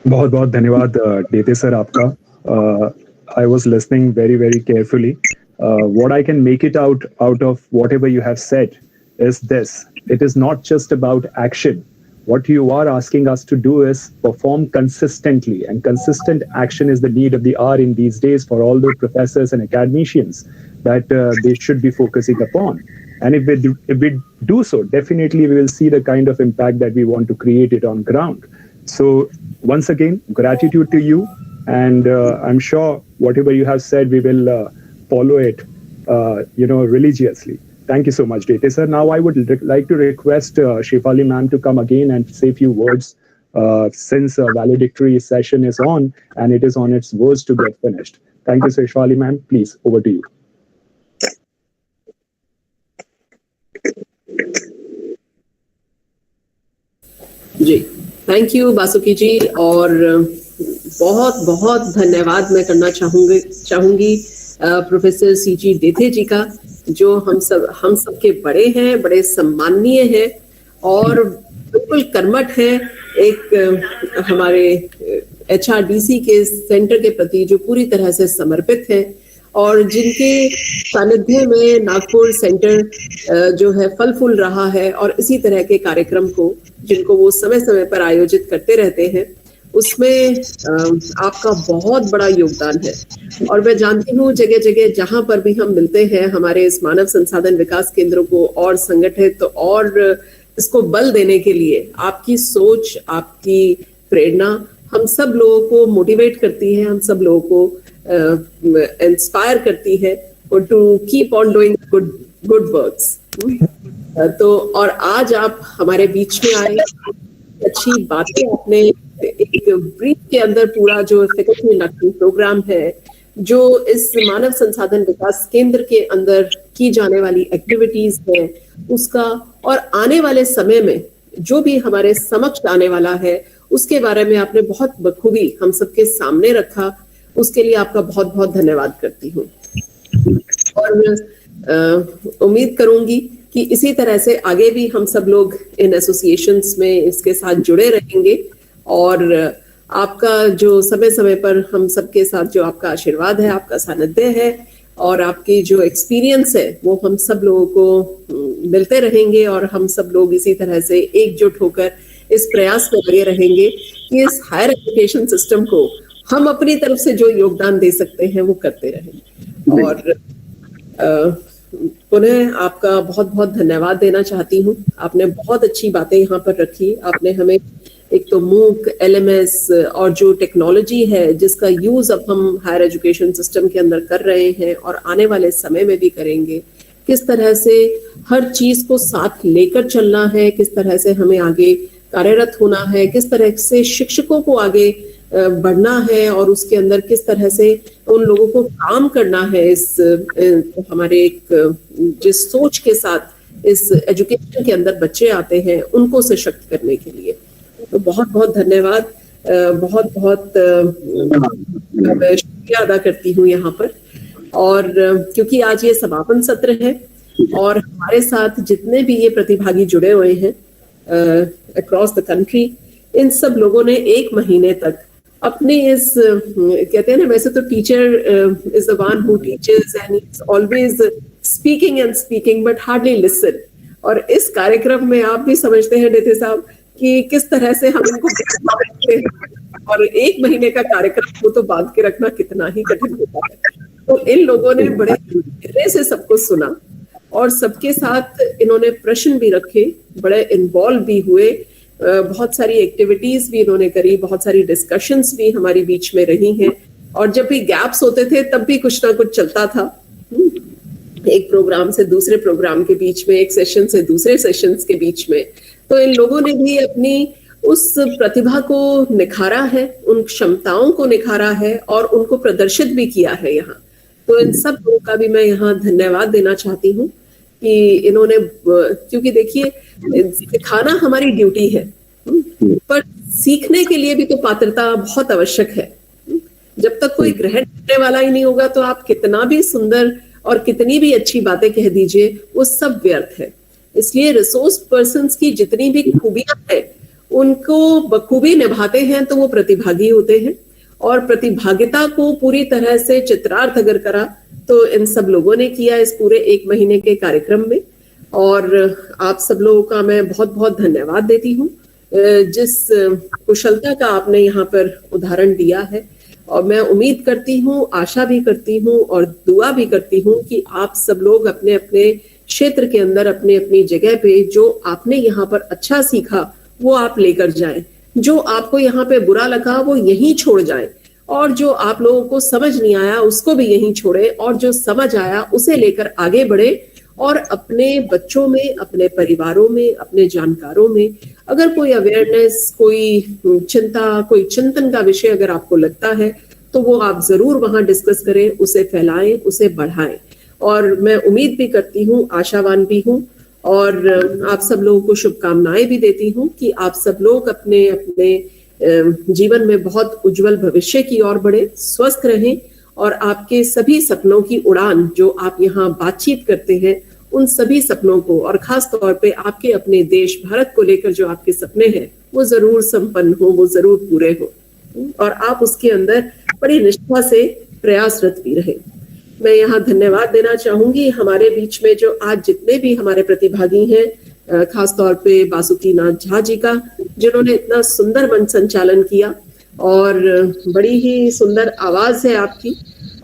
बहुत बहुत धन्यवाद देते sir आपका. I was listening very, very carefully. What I can make it out of whatever you have said is this: it is not just about action. What you are asking us to do is perform consistently, and consistent action is the need of the hour in these days for all the professors and academicians that they should be focusing upon. And if we do so, definitely we will see the kind of impact that we want to create it on ground. So once again, gratitude to you, and I'm sure whatever you have said, we will follow it, religiously. Thank you so much, Dete sir. Now I would like to request Shefali ma'am to come again and say a few words, since valedictory session is on and it is on its words to get finished. Thank you, Shefali ma'am. Please, over to you. जी, thank you Basuki ji, और बहुत बहुत धन्यवाद मैं करना चाहूंगी professor CG देथे जी का, जो हम सब के बड़े हैं, बड़े सम्माननीय हैं और बिल्कुल कर्मठ हैं, एक हमारे HRDC के सेंटर के प्रति जो पूरी तरह से समर्पित है, और जिनके सानिध्य में नागपुर सेंटर जो है फल फूल रहा है, और इसी तरह के कार्यक्रम को जिनको वो समय समय पर आयोजित करते रहते हैं, उसमें आपका बहुत बड़ा योगदान है। और मैं जानती हूँ जगह जगह जहां पर भी हम मिलते हैं, हमारे इस मानव संसाधन विकास केंद्रों को और संगठित और इसको बल देने के लिए आपकी सोच, आपकी प्रेरणा हम सब लोगों को मोटिवेट करती है, हम सब लोगों को इंस्पायर करती है to keep on doing good works. तो और आज आप हमारे बीच में आए, अच्छी बातें आपने एक ब्रीफ के अंदर पूरा जो फैकल्टी इंडक्शन प्रोग्राम है, जो इस मानव संसाधन विकास केंद्र के अंदर की जाने वाली एक्टिविटीज है उसका, और आने वाले समय में जो भी हमारे समक्ष आने वाला है उसके बारे में आपने बहुत बखूबी हम सबके सामने रखा। उसके लिए आपका बहुत बहुत धन्यवाद करती हूँ, और उम्मीद करूंगी कि इसी तरह से आगे भी हम सब लोग इन एसोसिएशंस में इसके साथ जुड़े रहेंगे, और आपका जो समय समय पर हम सबके साथ जो आपका आशीर्वाद है, आपका सानिध्य है, और आपकी जो एक्सपीरियंस है वो हम सब लोगों को मिलते रहेंगे और हम सब लोग इसी तरह से एकजुट होकर इस प्रयास में लगे रहेंगे कि इस हायर एजुकेशन सिस्टम को हम अपनी तरफ से जो योगदान दे सकते हैं वो करते रहें। और पुनः आपका बहुत बहुत धन्यवाद देना चाहती हूँ। आपने बहुत अच्छी बातें यहाँ पर रखी। आपने हमें एक तो मूक, LMS और जो टेक्नोलॉजी है जिसका यूज अब हम हायर एजुकेशन सिस्टम के अंदर कर रहे हैं और आने वाले समय में भी करेंगे, किस तरह से हर चीज को साथ लेकर चलना है, किस तरह से हमें आगे कार्यरत होना है, किस तरह से शिक्षकों को आगे बढ़ना है और उसके अंदर किस तरह से उन लोगों को काम करना है इस हमारे एक जिस सोच के साथ इस एजुकेशन के अंदर बच्चे आते हैं उनको सशक्त करने के लिए। तो बहुत बहुत धन्यवाद, बहुत बहुत शुक्रिया अदा करती हूँ यहाँ पर। और क्योंकि आज ये समापन सत्र है और हमारे साथ जितने भी ये प्रतिभागी जुड़े हुए हैं अक्रॉस द कंट्री, इन सब लोगों ने 1 महीने तक अपने इस कहते हैं ना, वैसे तो teacher is the one who teachers and is always speaking and speaking but hardly listen. और इस कार्यक्रम में आप भी समझते हैं डेथे साहब कि किस तरह से हम इनको और 1 महीने का कार्यक्रम को तो बांध के रखना कितना ही कठिन होता है। तो इन लोगों ने बड़े धीरे से सबको सुना और सबके साथ इन्होंने प्रश्न भी रखे, बड़े इन्वॉल्व भी हुए, बहुत सारी एक्टिविटीज भी इन्होंने करी, बहुत सारी डिस्कशंस भी हमारी बीच में रही हैं। और जब भी गैप्स होते थे तब भी कुछ ना कुछ चलता था, एक प्रोग्राम से दूसरे प्रोग्राम के बीच में, एक सेशन से दूसरे सेशंस के बीच में। तो इन लोगों ने भी अपनी उस प्रतिभा को निखारा है, उन क्षमताओं को निखारा है और उनको प्रदर्शित भी किया है यहाँ। तो इन सब लोगों का भी मैं यहाँ धन्यवाद देना चाहती हूँ कि इन्होंने, क्योंकि देखिए सिखाना हमारी ड्यूटी है पर सीखने के लिए भी तो पात्रता बहुत आवश्यक है। जब तक कोई ग्रहण करने वाला ही नहीं होगा तो आप कितना भी सुंदर और कितनी भी अच्छी बातें कह दीजिए वो सब व्यर्थ है। इसलिए रिसोर्स पर्सन्स की जितनी भी खूबियां हैं उनको बखूबी निभाते हैं तो वो प्रतिभागी होते हैं। और प्रतिभागिता को पूरी तरह से चित्रार्थ अगर करा तो इन सब लोगों ने किया इस पूरे 1 महीने के कार्यक्रम में। और आप सब लोगों का मैं बहुत बहुत धन्यवाद देती हूँ जिस कुशलता का आपने यहाँ पर उदाहरण दिया है। और मैं उम्मीद करती हूँ, आशा भी करती हूँ और दुआ भी करती हूँ कि आप सब लोग अपने अपने क्षेत्र के अंदर अपने अपनी जगह पे जो आपने यहाँ पर अच्छा सीखा वो आप लेकर जाएं, जो आपको यहाँ पे बुरा लगा वो यहीं छोड़ जाएं, और जो आप लोगों को समझ नहीं आया उसको भी यहीं छोड़े, और जो समझ आया उसे लेकर आगे बढ़े। और अपने बच्चों में, अपने परिवारों में, अपने जानकारों में अगर कोई अवेयरनेस, कोई चिंता, कोई चिंतन का विषय अगर आपको लगता है तो वो आप जरूर वहां डिस्कस करें, उसे फैलाएं, उसे बढ़ाएं। और मैं उम्मीद भी करती हूँ, आशावान भी हूँ और आप सब लोगों को शुभकामनाएं भी देती हूँ कि आप सब लोग अपने अपने जीवन में बहुत उज्जवल भविष्य की ओर बढ़े, स्वस्थ रहें और आपके सभी सपनों की उड़ान जो आप यहाँ बातचीत करते हैं उन सभी सपनों को, और खास तौर पे आपके अपने देश भारत को लेकर जो आपके सपने हैं वो जरूर संपन्न हो, वो जरूर पूरे हो और आप उसके अंदर बड़ी निष्ठा से प्रयासरत भी रहे। मैं यहाँ धन्यवाद देना चाहूंगी हमारे बीच में जो आज जितने भी हमारे प्रतिभागी हैं, खास तौर पे बासुकी नाथ झा जी का, जिन्होंने इतना सुंदर मंच संचालन किया और बड़ी ही सुंदर आवाज है आपकी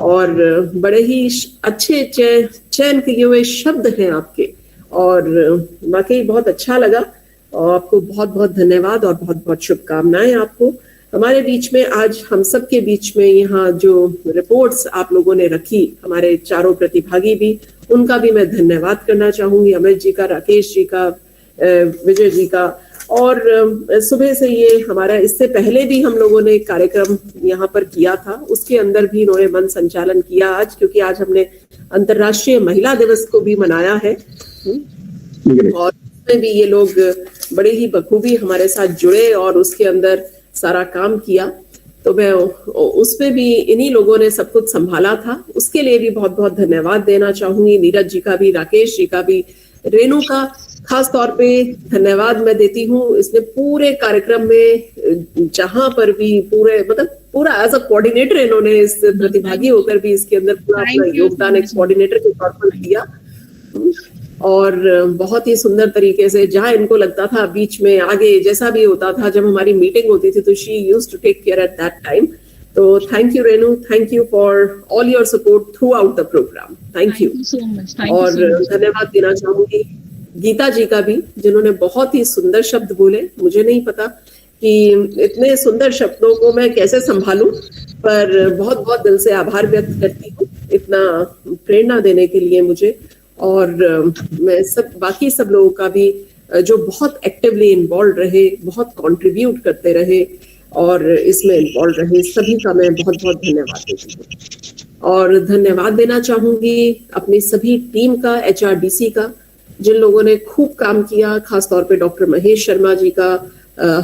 और बड़े ही अच्छे चयन किए हुए शब्द हैं आपके और वाकई बहुत अच्छा लगा। और आपको बहुत बहुत धन्यवाद और बहुत बहुत शुभकामनाएं आपको। हमारे बीच में आज हम सब के बीच में यहाँ जो रिपोर्ट्स आप लोगों ने रखी, हमारे चारों प्रतिभागी भी, उनका भी मैं धन्यवाद करना चाहूंगी। अमित जी का, राकेश जी का, विजय जी का। और सुबह से ये हमारा, इससे पहले भी हम लोगों ने एक कार्यक्रम यहाँ पर किया था, उसके अंदर भी इन्होंने मन संचालन किया आज, क्योंकि आज हमने अंतर्राष्ट्रीय महिला दिवस को भी मनाया है और उसमें भी ये लोग बड़े ही बखूबी हमारे साथ जुड़े और उसके अंदर सारा काम किया। तो मैं उसमें भी इन्हीं लोगों ने सब कुछ संभाला था, उसके लिए भी बहुत बहुत धन्यवाद देना चाहूंगी। नीरज जी का भी, राकेश जी का भी, रेणु का खास तौर पे धन्यवाद मैं देती हूँ। इसने पूरे कार्यक्रम में जहां पर भी पूरा एज अ कोऑर्डिनेटर इन्होंने इस प्रतिभागी होकर भी इसके अंदर पूरा अपना योगदान एक कोऑर्डिनेटर के तौर पर दिया और बहुत ही सुंदर तरीके से जहां इनको लगता था बीच में आगे जैसा भी होता था जब हमारी मीटिंग होती थी तो she used to take care at that time. तो thank you Renu, thank you for all your support throughout the programme, thank you so much. और धन्यवाद देना चाहूंगी गीता जी का भी, जिन्होंने बहुत ही सुंदर शब्द बोले। मुझे नहीं पता कि इतने सुंदर शब्दों को मैं कैसे संभालूं, पर बहुत बहुत दिल से आभार व्यक्त करती हूँ इतना प्रेरणा देने के लिए मुझे। और मैं बाकी सब लोगों का भी जो बहुत एक्टिवली इन्वॉल्व रहे, बहुत कंट्रीब्यूट करते रहे और इसमें इन्वॉल्व रहे, सभी का मैं बहुत बहुत धन्यवाद देती हूँ। और धन्यवाद देना चाहूंगी अपनी सभी टीम का, HRDC का, जिन लोगों ने खूब काम किया, खासतौर पे डॉक्टर महेश शर्मा जी का,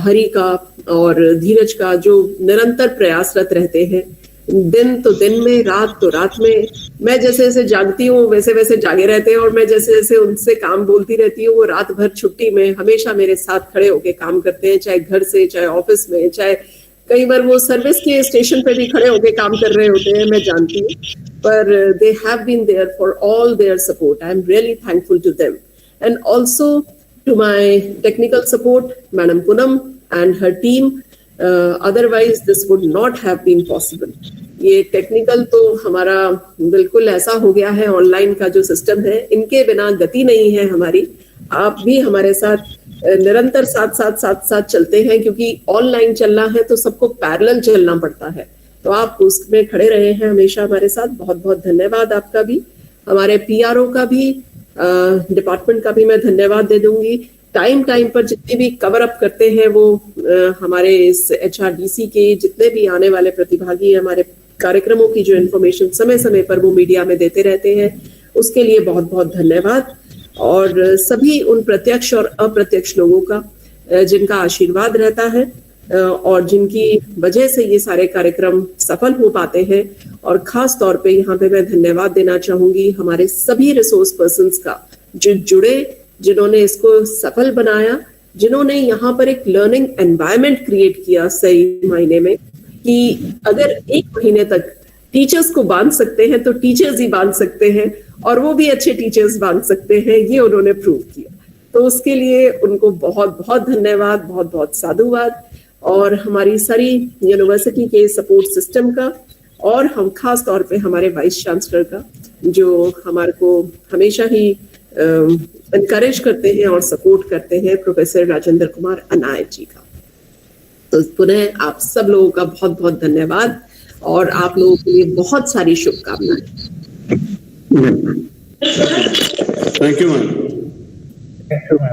हरि का और धीरज का, जो निरंतर प्रयासरत रहते हैं दिन तो दिन में, रात तो रात में। मैं जैसे जैसे जागती हूँ वैसे वैसे जागे रहते हैं और मैं जैसे जैसे उनसे काम बोलती रहती हूँ वो रात भर छुट्टी में हमेशा मेरे साथ खड़े होके काम करते हैं, चाहे घर से, चाहे ऑफिस में, चाहे कई बार वो सर्विस के स्टेशन पे भी खड़े होके काम कर रहे होते हैं, मैं जानती हूँ, पर they have been there for all their support. I am really thankful to them. And also to my technical support, Madam Poonam and her team. Otherwise this would not have been possible. ये technical तो हमारा बिल्कुल ऐसा हो गया है, online का जो सिस्टम है, इनके बिना गति नहीं है हमारी। आप भी हमारे साथ निरंतर साथ चलते हैं, क्योंकि ऑनलाइन चलना है तो सबको पैरेलल चलना पड़ता है। तो आप उसमें खड़े रहे हैं हमेशा हमारे साथ, बहुत बहुत धन्यवाद आपका भी। हमारे PRO का भी, डिपार्टमेंट का भी मैं धन्यवाद दे दूंगी। टाइम पर जितने भी कवर अप करते हैं वो हमारे इस HRDC के जितने भी आने वाले प्रतिभागी, हमारे कार्यक्रमों की जो इन्फॉर्मेशन समय समय पर वो मीडिया में देते रहते हैं, उसके लिए बहुत बहुत धन्यवाद। और सभी उन प्रत्यक्ष और अप्रत्यक्ष लोगों का जिनका आशीर्वाद रहता है और जिनकी वजह से ये सारे कार्यक्रम सफल हो पाते हैं। और खास तौर पे यहाँ पे मैं धन्यवाद देना चाहूंगी हमारे सभी रिसोर्स पर्सन्स का, जो जुड़े, जिन्होंने इसको सफल बनाया, जिन्होंने यहाँ पर एक लर्निंग एनवायरनमेंट क्रिएट किया सही मायने में, कि अगर 1 महीने तक टीचर्स को बांध सकते हैं तो टीचर्स ही बांध सकते हैं, और वो भी अच्छे टीचर्स बांध सकते हैं, ये उन्होंने प्रूव किया। तो उसके लिए उनको बहुत बहुत धन्यवाद, बहुत बहुत साधुवाद। और हमारी सारी यूनिवर्सिटी के सपोर्ट सिस्टम का, और हम खास तौर पे हमारे वाइस चांसलर का, जो हमारे को हमेशा ही एनकरेज करते हैं और सपोर्ट करते हैं, प्रोफेसर राजेंद्र कुमार अनायत जी का। तो पुनः आप सब लोगों का बहुत बहुत धन्यवाद और आप लोगों के लिए बहुत सारी शुभकामनाएं। Thank you ma'am.